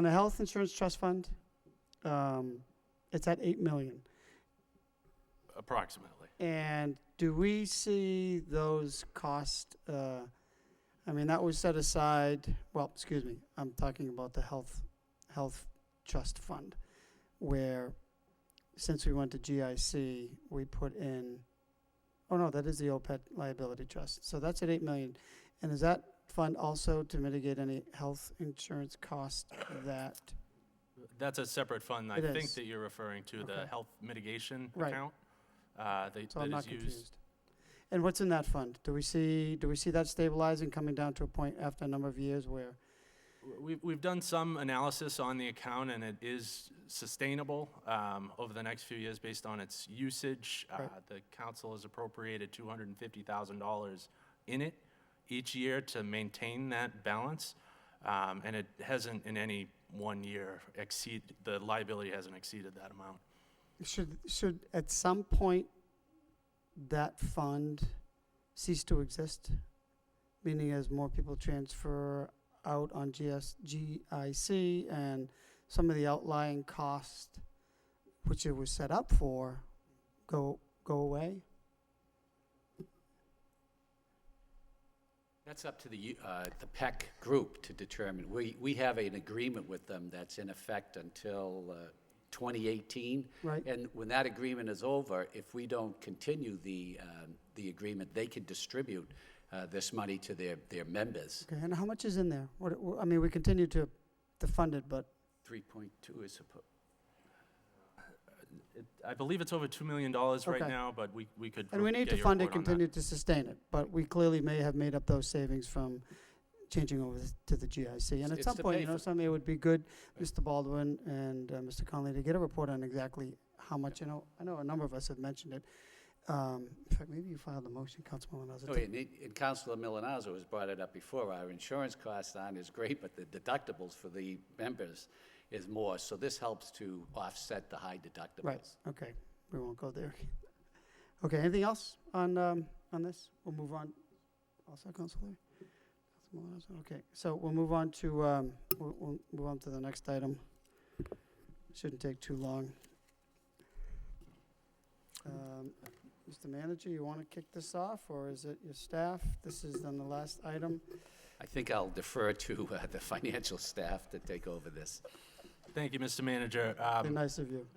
health insurance trust fund, it's at 8 million. Approximately. And do we see those costs, I mean, that was set aside, well, excuse me, I'm talking about the health trust fund, where since we went to GIC, we put in, oh no, that is the OPEB liability trust. So that's at 8 million. And is that fund also to mitigate any health insurance cost that, That's a separate fund. I It think is. that you're referring to the Okay. health mitigation Right. account. so I'm That not is used. confused. And what's in that fund? Do we see that stabilizing, coming down to a point after a number of years where, We've done some analysis on the account, and it is sustainable over the next few years based on its usage. Right. The council has appropriated $250,000 in it each year to maintain that balance, and it hasn't in any one year the liability hasn't exceeded that amount. should at some point that fund cease to exist? Meaning as more people transfer out on GIC and some of the outlying costs, which it was set up for, go away? That's up to the PEC group to determine. We have an agreement with them that's in effect until 2018. Right. And when that agreement is over, if we don't continue the agreement, they can distribute this money to their members. Okay, and how much is in there? I mean, we continue to to fund it, but 3.2 is supposed, I believe it's over $2 million right Okay. now, but we could. and we need get to your fund it, report on that. continue to sustain it. But we clearly may have made up those savings from changing over to the GIC. And at It's some to point, pay you know, for- something it would be good, Mr. Baldwin and Mr. Conley, to get a report on exactly how much, I know a number of us have mentioned it. In fact, maybe you filed the motion, Councilman Mazza. oh, and Councilor Milonazo has brought it up before. Our insurance costs aren't as great, but the deductibles for the members is more. So this helps to offset the high deductibles. Right, okay, we won't go there. Okay, anything else on this? We'll move on. Also, Councilor? Councilman Milazzo? Okay, so we'll move on to, we'll move on to the next item. Shouldn't take too long. Mr. Manager, you want to kick this off, or is it your staff? This is then the last item. I think I'll defer to the financial staff to take over this. Thank you, Mr. Manager. Be nice of you.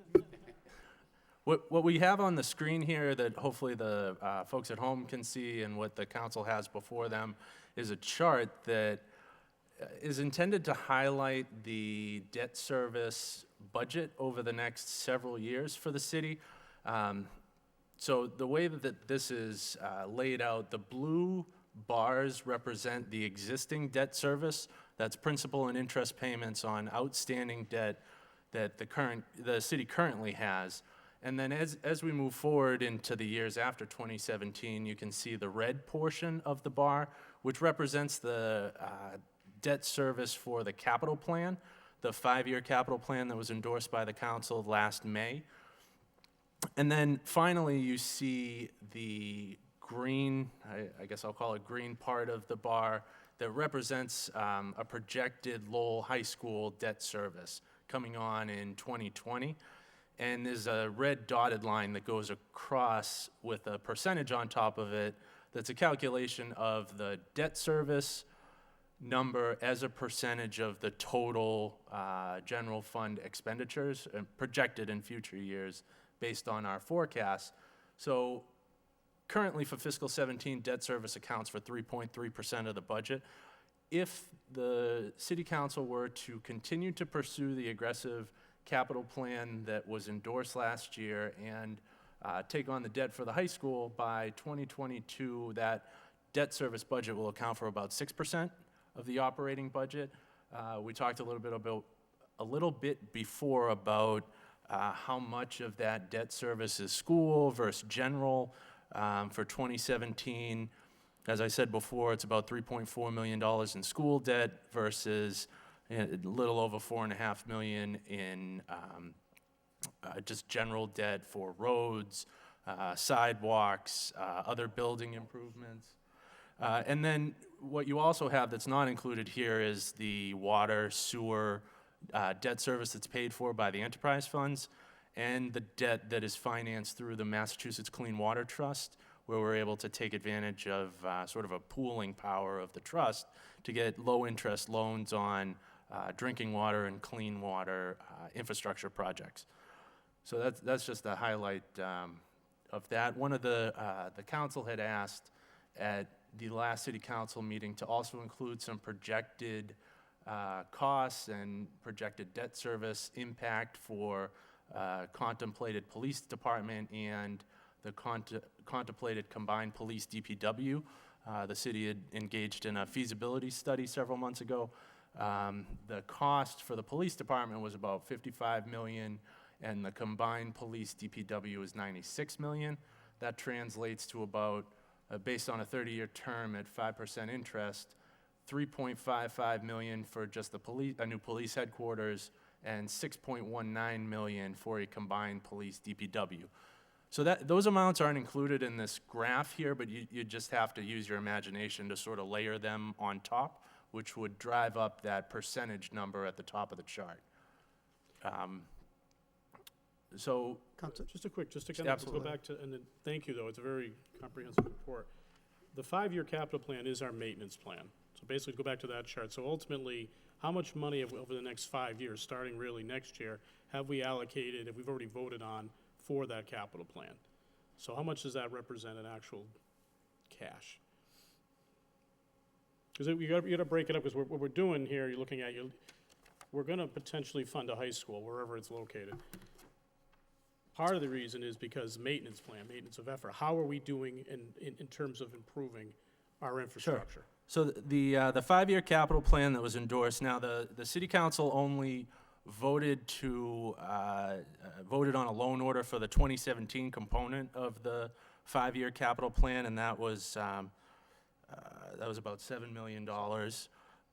What we have on the screen here that hopefully the folks at home can see and what the council has before them is a chart that is intended to highlight the debt service budget over the next several years for the city. So the way that this is laid out, the blue bars represent the existing debt service. That's principal and interest payments on outstanding debt that the city currently has. And then as we move forward into the years after 2017, you can see the red portion of the bar, which represents the debt service for the capital plan, the 5-year capital plan that was endorsed by the council last May. And then finally, you see the green, I guess I'll call it green part of the bar that represents a projected Lowell High School debt service coming on in 2020. And there's a red dotted line that goes across with a percentage on top of it that's a calculation of the debt service number as a percentage of the total general fund expenditures projected in future years based on our forecast. So currently for fiscal 17, debt service accounts for 3.3% of the budget. If the city council were to continue to pursue the aggressive capital plan that was endorsed last year and take on the debt for the high school, by 2022, that debt service budget will account for about 6% of the operating budget. We talked a little bit before about how much of that debt service is school versus general. For 2017, as I said before, it's about $3.4 million in school debt versus a little over $4.5 million in just general debt for roads, sidewalks, other building improvements. And then what you also have that's not included here is the water, sewer, debt service that's paid for by the enterprise funds, and the debt that is financed through the Massachusetts Clean Water Trust, where we're able to take advantage of sort of a pooling power of the trust to get low-interest loans on drinking water and clean water infrastructure projects. So that's just a highlight of that. One of the council had asked at the last city council meeting to also include some projected costs and projected debt service impact for contemplated police department and the contemplated combined police DPW. The city had engaged in a feasibility study several months ago. The cost for the police department was about $55 million, and the combined police DPW is $96 million. That translates to about, based on a 30-year term at 5% interest, $3.55 million for just a new police headquarters, and $6.19 million for a combined police DPW. So those amounts aren't included in this graph here, but you just have to use your imagination to sort of layer them on top, which would drive up that percentage number at the top of the chart. So Just to kind of go Absolutely. back to, and then, thank you, though, it's a very comprehensive report. The 5-year capital plan is our maintenance plan. So basically, go back to that chart. So ultimately, how much money have we, over the next 5 years, starting really next year, have we allocated, if we've already voted on, for that capital plan? So how much does that represent in actual cash? Because you got to break it up, because what we're doing here, you're looking at, we're gonna potentially fund a high school wherever it's located. Part of the reason is because maintenance plan, maintenance of effort. How are we doing in terms of improving our infrastructure? So the five-year capital plan that was endorsed, now the city council only voted voted on a loan order for the 2017 component of the five-year capital plan, and that was about $7 million.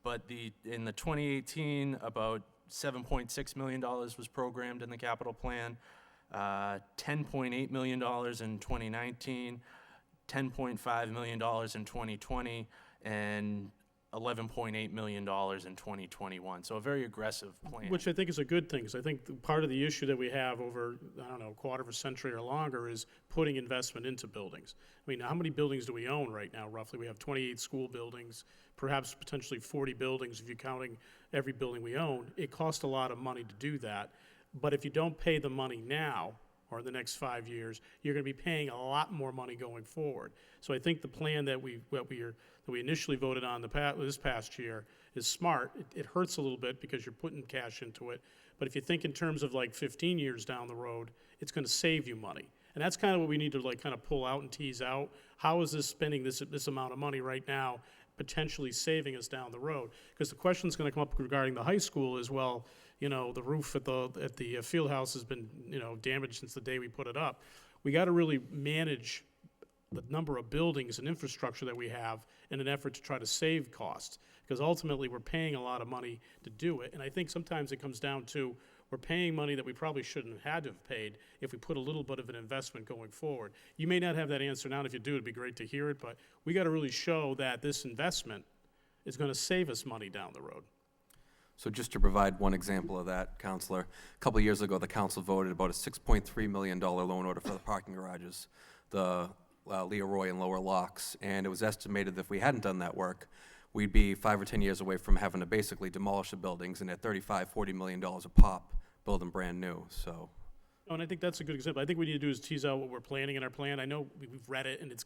But in the 2018, about $7.6 million was programmed in the capital plan, $10.8 million in 2019, $10.5 million in 2020, and $11.8 million in 2021. So a very aggressive plan. Which I think is a good thing, because I think part of the issue that we have over, I don't know, a quarter of a century or longer is putting investment into buildings. I mean, how many buildings do we own right now, roughly? We have 28 school buildings, perhaps potentially 40 buildings if you're counting every building we own. It costs a lot of money to do that, but if you don't pay the money now, or the next 5 years, you're going to be paying a lot more money going forward. So I think the plan that we initially voted on this past year is smart. It hurts a little bit because you're putting cash into it, but if you think in terms of like 15 years down the road, it's going to save you money. And that's kind of what we need to like kind of pull out and tease out. How is this spending this amount of money right now potentially saving us down the road? Because the question's going to come up regarding the high school as well. You know, the roof at the field house has been, you know, damaged since the day we put it up. We got to really manage the number of buildings and infrastructure that we have in an effort to try to save costs, because ultimately we're paying a lot of money to do it. And I think sometimes it comes down to we're paying money that we probably shouldn't have had to have paid if we put a little bit of an investment going forward. You may not have that answer now, and if you do, it'd be great to hear it, but we got to really show that this investment is going to save us money down the road. So just to provide one example of that, Counselor, a couple of years ago, the council voted about a $6.3 million loan order for the parking garages, the Leroy and Lower Locks, and it was estimated that if we hadn't done that work, we'd be 5 or 10 years away from having to basically demolish the buildings and at $35–40 million a pop, build them brand new, so. Oh, and I think that's a good example. I think what we need to do is tease out what we're planning in our plan. I know we've read it, and it's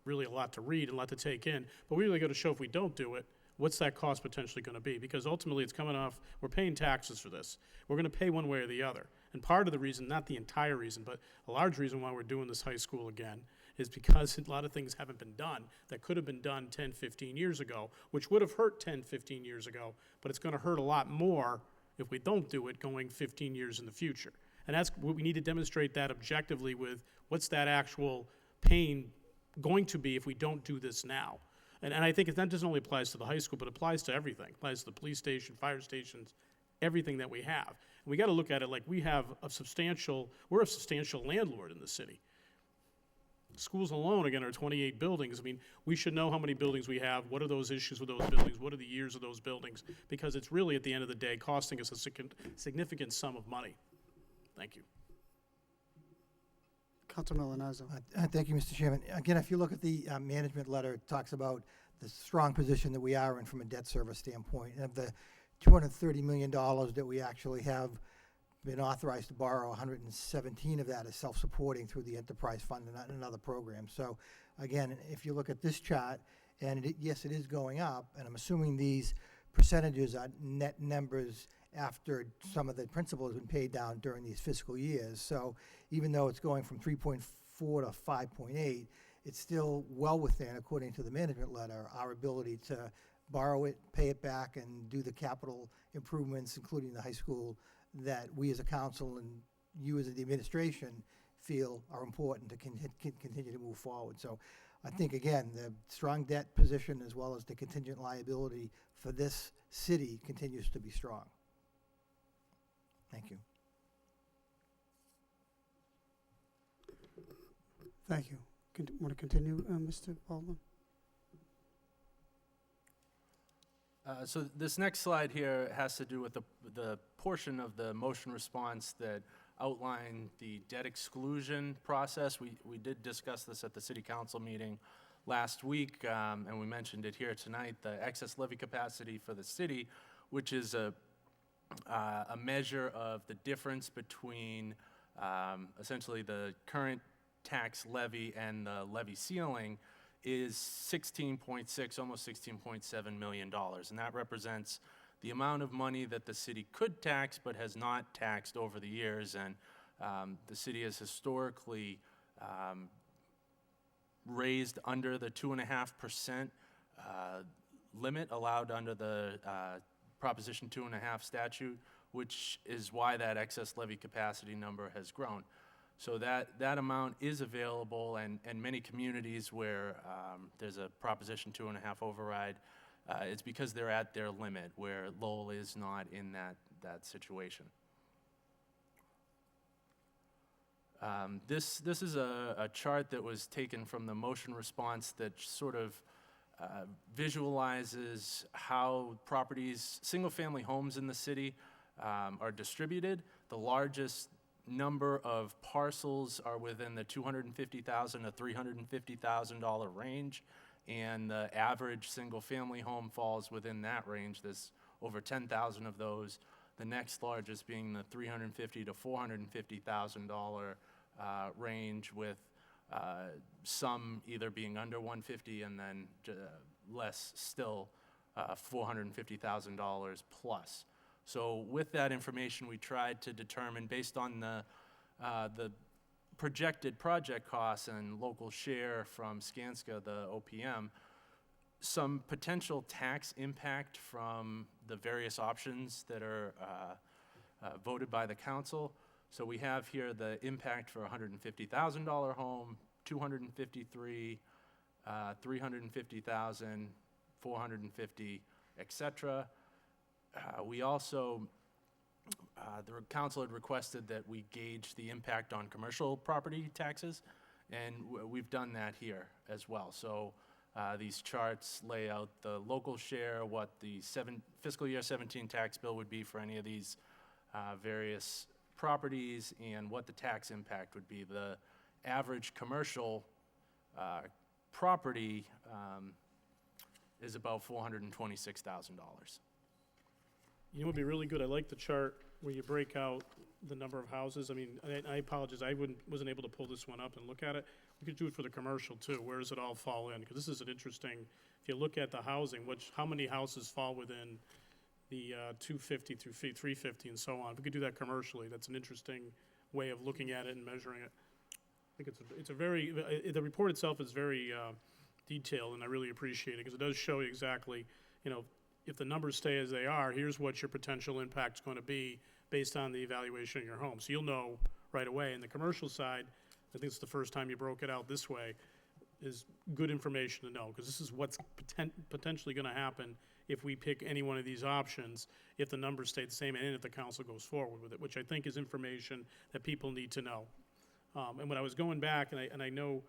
really a lot to read and a lot to take in, but we really got to show if we don't do it, what's that cost potentially going to be? Because ultimately it's coming off, we're paying taxes for this. We're going to pay one way or the other. And part of the reason, not the entire reason, but a large reason why we're doing this high school again is because a lot of things haven't been done that could have been done 10, 15 years ago, which would have hurt 10, 15 years ago, but it's going to hurt a lot more if we don't do it going 15 years in the future. And that's what we need to demonstrate that objectively with what's that actual pain going to be if we don't do this now. And I think that doesn't only applies to the high school, but it applies to everything. It applies to the police station, fire stations, everything that we have. And we got to look at it like we're a substantial landlord in the city. Schools alone, again, are 28 buildings. I mean, we should know how many buildings we have, what are those issues with those buildings, what are the years of those buildings, because it's really, at the end of the day, costing us a significant sum of money. Thank you. Councilor Milonazo. Thank you, Mr. Chairman. Again, if you look at the management letter, it talks about the strong position that we are in from a debt service standpoint. And of the $230 million that we actually have been authorized to borrow, 117 of that is self-supporting through the enterprise fund and another program. So again, if you look at this chart, and yes, it is going up, and I'm assuming these percentages are net numbers after some of the principal has been paid down during these fiscal years. So even though it's going from 3.4 to 5.8, it's still well within, according to the management letter, our ability to borrow it, pay it back, and do the capital improvements, including the high school, that we as a council and you as the administration feel are important to continue to move forward. So I think, again, the strong debt position as well as the contingent liability for this city continues to be strong. Thank you. Thank you. Want to continue, Mr. Baldwin? So this next slide here has to do with the portion of the motion response that outlined the debt exclusion process. We did discuss this at the city council meeting last week, and we mentioned it here tonight, the excess levy capacity for the city, which is a measure of the difference between essentially the current tax levy and the levy ceiling is 16.6, almost $16.7 million, and that represents the amount of money that the city could tax but has not taxed over the years. And the city has historically raised under the 2.5% limit allowed under the Proposition 2.5 statute, which is why that excess levy capacity number has grown. So that amount is available, and many communities where there's a Proposition 2.5 override, it's because they're at their limit, where Lowell is not in that situation. This is a chart that was taken from the motion response that sort of visualizes how properties, single-family homes in the city are distributed. The largest number of parcels are within the $250,000 to $350,000 range, and the average single-family home falls within that range. There's over 10,000 of those. The next largest being the $350,000 to $450,000 range, with some either being under $150,000 and then less still, $450,000 plus. So with that information, we tried to determine, based on the projected project costs and local share from Skanska, the OPM, some potential tax impact from the various options that are voted by the council. So we have here the impact for a $150,000 home, $253,000, $350,000, $450,000, etc. We also, the council had requested that we gauge the impact on commercial property taxes, and we've done that here as well. So these charts lay out the local share, what the fiscal year 17 tax bill would be for any of these various properties, and what the tax impact would be. The average commercial property is about $426,000. You know what would be really good? I like the chart where you break out the number of houses. I mean, I apologize, I wasn't able to pull this one up and look at it. We could do it for the commercial too. Where does it all fall in? Because this is an interesting, if you look at the housing, how many houses fall within the 250 through 350 and so on. If we could do that commercially, that's an interesting way of looking at it and measuring it. I think it's a very, the report itself is very detailed, and I really appreciate it, because it does show you exactly, you know, if the numbers stay as they are, here's what your potential impact's going to be based on the evaluation of your home. So you'll know right away. And the commercial side, I think it's the first time you broke it out this way, is good information to know, because this is what's potentially going to happen if we pick any one of these options, if the numbers stay the same, and if the council goes forward with it, which I think is information that people need to know. And when I was going back, and I know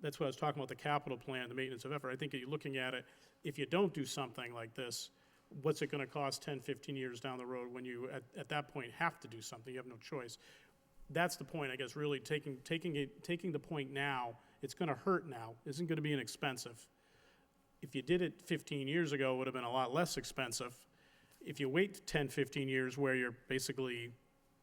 that's what I was talking about, the capital plan, the maintenance of effort, I think you're looking at it, if you don't do something like this, what's it going to cost 10, 15 years down the road when you, at that point, have to do something? You have no choice. That's the point, I guess, really taking the point now. It's going to hurt now. Isn't going to be inexpensive. If you did it 15 years ago, it would have been a lot less expensive. If you wait 10, 15 years where you're basically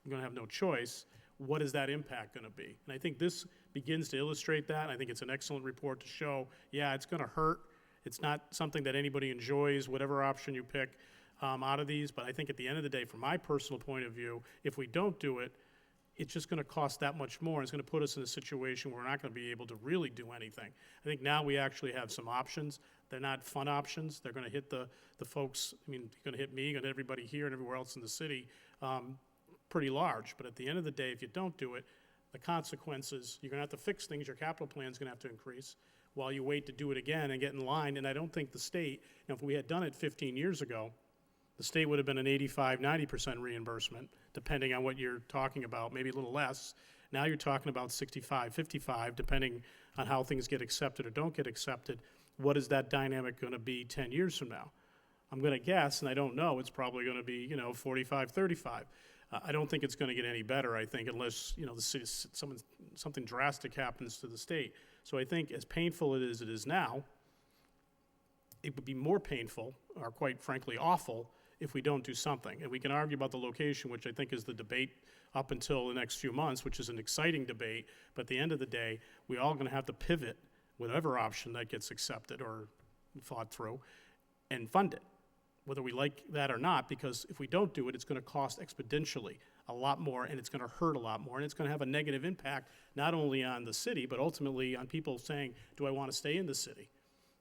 going to have no choice, what is that impact going to be? And I think this begins to illustrate that. I think it's an excellent report to show, yeah, it's going to hurt. It's not something that anybody enjoys, whatever option you pick out of these. But I think at the end of the day, from my personal point of view, if we don't do it, it's just going to cost that much more. It's going to put us in a situation where we're not going to be able to really do anything. I think now we actually have some options. They're not fun options. They're going to hit the folks, I mean, they're going to hit me, going to hit everybody here and everywhere else in the city pretty large. But at the end of the day, if you don't do it, the consequences, you're going to have to fix things. Your capital plan's going to have to increase while you wait to do it again and get in line. And I don't think the state, you know, if we had done it 15 years ago, the state would have been an 85, 90% reimbursement, depending on what you're talking about, maybe a little less. Now you're talking about 65, 55, depending on how things get accepted or don't get accepted. What is that dynamic going to be 10 years from now? I'm going to guess, and I don't know, it's probably going to be, 45, 35. I don't think it's going to get any better, I think, unless, the city, something drastic happens to the state. So I think as painful as it is now, it would be more painful, or quite frankly awful, if we don't do something. And we can argue about the location, which I think is the debate up until the next few months, which is an exciting debate. But at the end of the day, we're all going to have to pivot, whatever option that gets accepted or thought through, and fund it. whether we like that or not, because if we don't do it, it's gonna cost exponentially a lot more, and it's gonna hurt a lot more, and it's gonna have a negative impact, not only on the city, but ultimately on people saying, do I wanna stay in the city?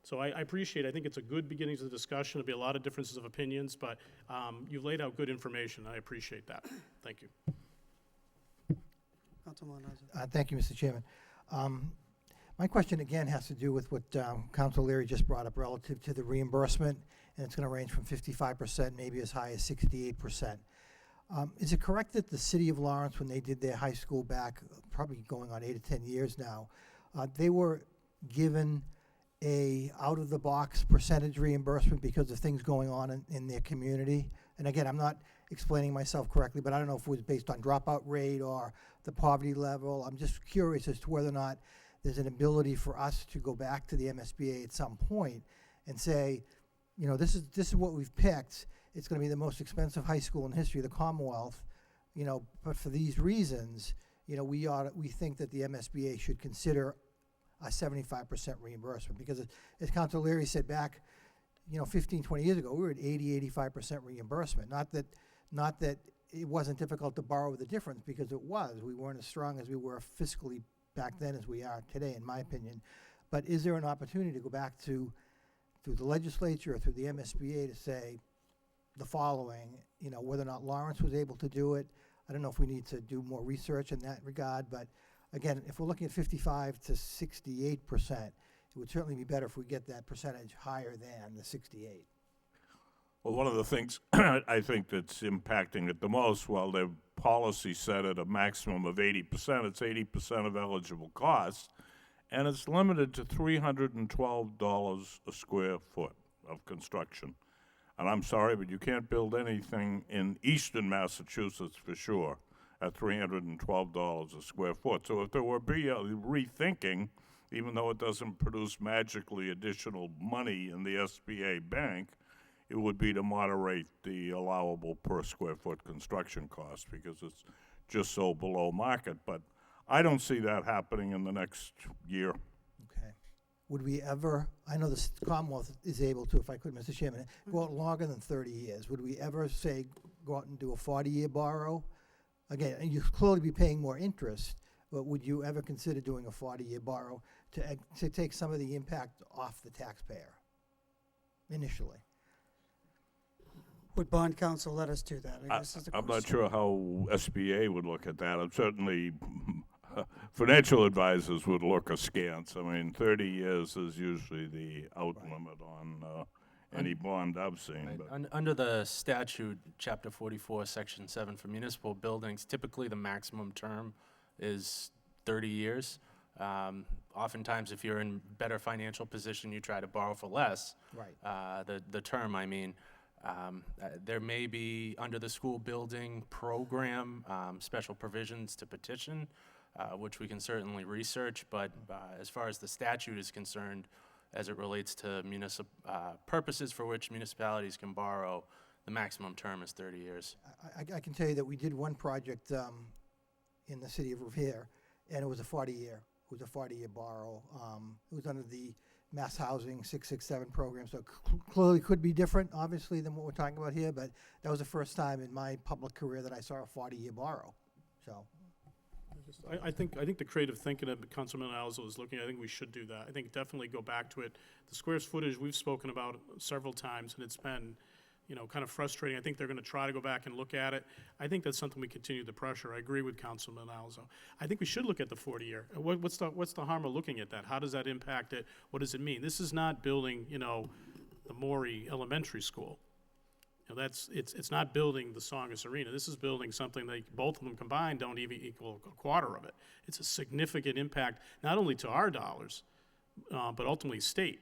So I appreciate, I think it's a good beginning to the discussion. There'll be a lot of differences of opinions, but you've laid out good information. I appreciate that. Thank you. Councilman Mazza. Thank you, Mr. Chairman. My question again has to do with what Council Leary just brought up relative to the reimbursement, and it's going to range from 55%, maybe as high as 68%. Is it correct that the city of Lawrence, when they did their high school back, probably going on 8 or 10 years now, they were given a out-of-the-box percentage reimbursement because of things going on in their community? And again, I'm not explaining myself correctly, but I don't know if it was based on dropout rate or the poverty level. I'm just curious as to whether or not there's an ability for us to go back to the MSBA at some point and say, you know, this is what we've picked. It's going to be the most expensive high school in history of the Commonwealth, you know, but for these reasons, you know, we think that the MSBA should consider a 75% reimbursement, because as Councilor Leary said back, you know, 15, 20 years ago, we were at 85% reimbursement. Not that it wasn't difficult to borrow the difference, because it was. We weren't as strong as we were fiscally back then as we are today, in my opinion. But is there an opportunity to go back through the legislature or through the MSBA to say the following, you know, whether or not Lawrence was able to do it? I don't know if we need to do more research in that regard, but again, if we're looking at 55 to 68%, it would certainly be better if we get that percentage higher than the 68. Well, one of the things I think that's impacting it the most, while their policy set at a maximum of 80%, it's 80% of eligible costs, and it's limited to $312 a square foot of construction. And I'm sorry, but you can't build anything in eastern Massachusetts for sure at $312 a square foot. So if there were be a rethinking, even though it doesn't produce magically additional money in the SBA bank, it would be to moderate the allowable per square foot construction cost, because it's just so below market. But I don't see that happening in the next year. Okay. Would we ever, I know the Commonwealth is able to, if I could, Mr. Chairman, go out longer than 30 years. Would we ever say, go out and do a 40-year borrow? Again, you'd clearly be paying more interest, but would you ever consider doing a 40-year borrow to take some of the impact off the taxpayer initially? Would bond counsel let us do that? I guess is the I'm not question. sure how SBA would look at that. Certainly, financial advisors would look askance. I mean, 30 years is usually the out limit on any bond I've seen. Right. But Under the statute, Chapter 44, Section 7, for municipal buildings, typically the maximum term is 30 years. Oftentimes, if you're in better financial position, you try to borrow for less. Right. The term, I mean. There may be, under the school building program, special provisions to petition, which we can certainly research, but as far as the statute is concerned, as it relates to purposes for which municipalities can borrow, the maximum term is 30 years. I can tell you that we did one project in the city of Revere, and it was a 40-year. It was a 40-year borrow. It was under the Mass Housing 667 program, so clearly could be different, obviously, than what we're talking about here, but that was the first time in my public career that I saw a 40-year borrow, so. I think the creative thinking that Councilman Alzo is looking at, I think we should do that. I think definitely go back to it. The square footage we've spoken about several times, and it's been, you know, kind of frustrating. I think they're going to try to go back and look at it. I think that's something we continue the pressure. I agree with Councilman Alzo. I think we should look at the 40-year. What's the harm of looking at that? How does that impact it? What does it mean? This is not building, you know, the Morey Elementary School. You know, it's not building the Songus Arena. This is building something that both of them combined don't even equal a quarter of it. It's a significant impact, not only to our dollars, but ultimately state.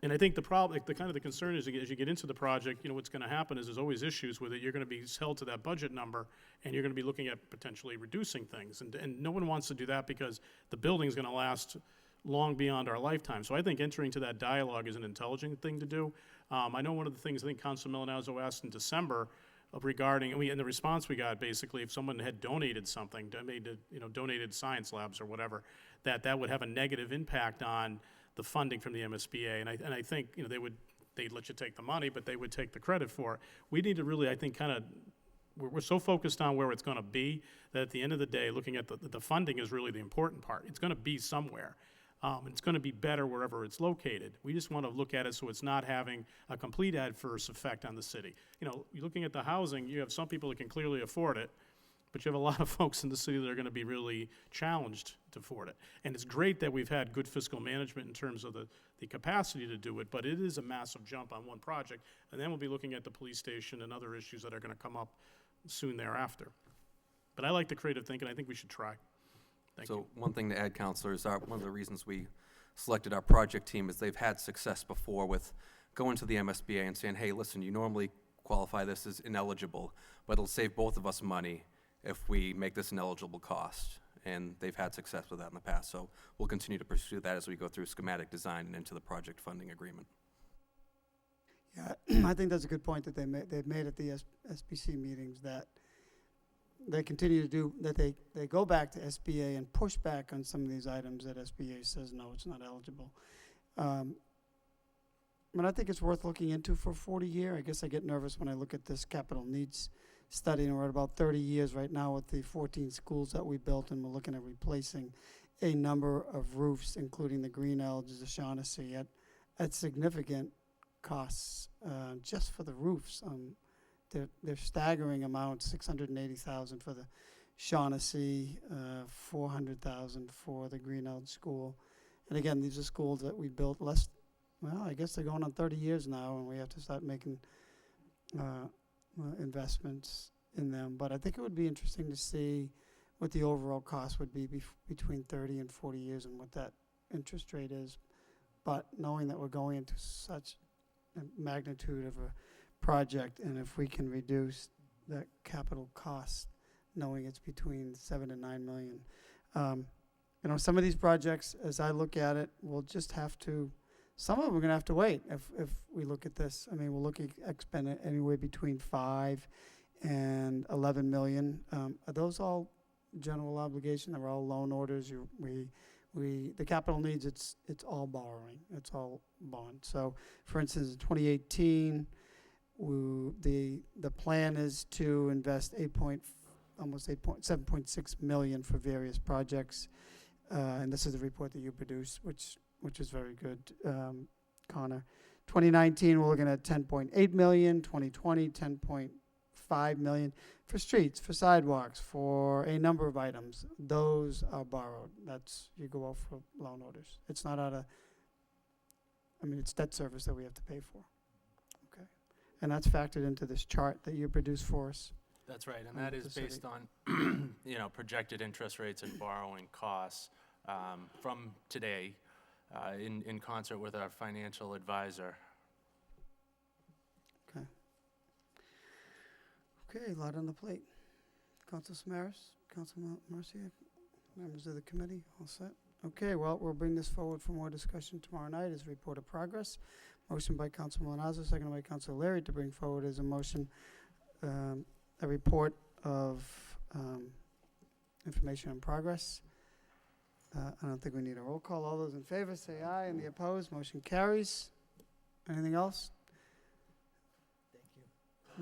And I think the problem, the concern is, as you get into the project, you know, what's going to happen is there's always issues with it. You're going to be held to that budget number, and you're going to be looking at potentially reducing things. And no one wants to do that, because the building's going to last long beyond our lifetime. So I think entering to that dialogue is an intelligent thing to do. I know one of the things I think Councilman Malinowski asked in December regarding, and the response we got, basically, if someone had donated something, donated science labs or whatever, that would have a negative impact on the funding from the MSBA, and I think, you know, they would they'd let you take the money, but they would take the credit for it. We need to really, I think, kind of, we're so focused on where it's going to be that at the end of the day, looking at the funding is really the important part. It's going to be somewhere. It's going to be better wherever it's located. We just want to look at it so it's not having a complete adverse effect on the city. You know, you're looking at the housing, you have some people that can clearly afford it, but you have a lot of folks in the city that are going to be really challenged to afford it. And it's great that we've had good fiscal management in terms of the capacity to do it, but it is a massive jump on one project. And then we'll be looking at the police station and other issues that are going to come up soon thereafter. But I like the creative thinking. I think we should try. Thank you. So one thing to add, Counselor, is one of the reasons we selected our project team is they've had success before with going to the MSBA and saying, hey, listen, you normally qualify this as ineligible, but it'll save both of us money if we make this an eligible cost. And they've had success with that in the past. So we'll continue to pursue that as we go through schematic design and into the project funding agreement. Yeah, I think that's a good point that they've made at the SBC meetings, that they continue to do, that they go back to SBA and push back on some of these items that SBA says, no, it's not eligible. But I think it's worth looking into for 40 year. I guess I get nervous when I look at this capital needs study, and we're at about 30 years right now with the 14 schools that we built, and we're looking at replacing a number of roofs, including the Green Elms, the Shaughnessy, at significant costs just for the roofs. They're staggering amounts, $680,000 for the Shaughnessy, $400,000 for the Green Elms School. And again, these are schools that we built I guess they're going on 30 years now, and we have to start making investments in them. But I think it would be interesting to see what the overall cost would be between 30 and 40 years and what that interest rate is. But knowing that we're going into such a magnitude of a project, and if we can reduce that capital cost, knowing it's between 7 and 9 million. You know, some of these projects, as I look at it, we'll just have to, some of them we're gonna have to wait if we look at this. I mean, we're looking at expend anywhere between 5 and 11 million. Are those all general obligation? They're all loan orders? The capital needs, it's all borrowing. It's all bond. So, for instance, in 2018, the plan is to invest almost 7.6 million for various projects, and this is the report that you produced, which is very good, Connor. 2019, we're looking at 10.8 million. 2020, 10.5 million for streets, for sidewalks, for a number of items. Those are borrowed. That's, you go out for loan orders. It's not out of, it's debt service that we have to pay for. Okay, and that's factored into this chart that you produced for us. That's right, and that is based on, projected interest rates and borrowing costs from today in concert with our financial advisor. Okay. Okay, a lot on the plate. Council Samaras, Council Marcia, members of the committee, all set? Okay, well, we'll bring this forward for more discussion tomorrow night as a report of progress. Motion by Council Malinazzo, seconded by Council Leary to bring forward as a motion a report of information on progress. I don't think we need a roll call. All those in favor say aye, and the opposed, motion carries. Anything else? Thank you.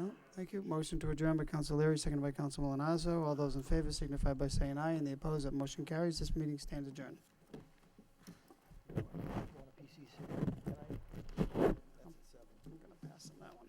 No, thank you. Motion to adjourn by Council Leary, seconded by Council Malinazzo. All those in favor signify by saying aye, and the opposed, that motion carries. This meeting stands adjourned. I'm gonna pass on that one.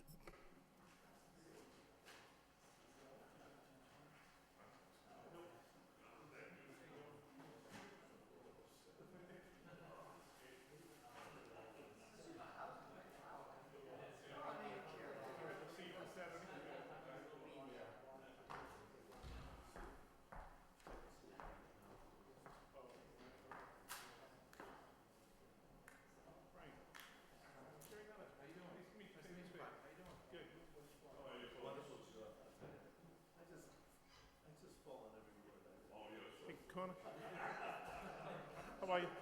Connor? How are you?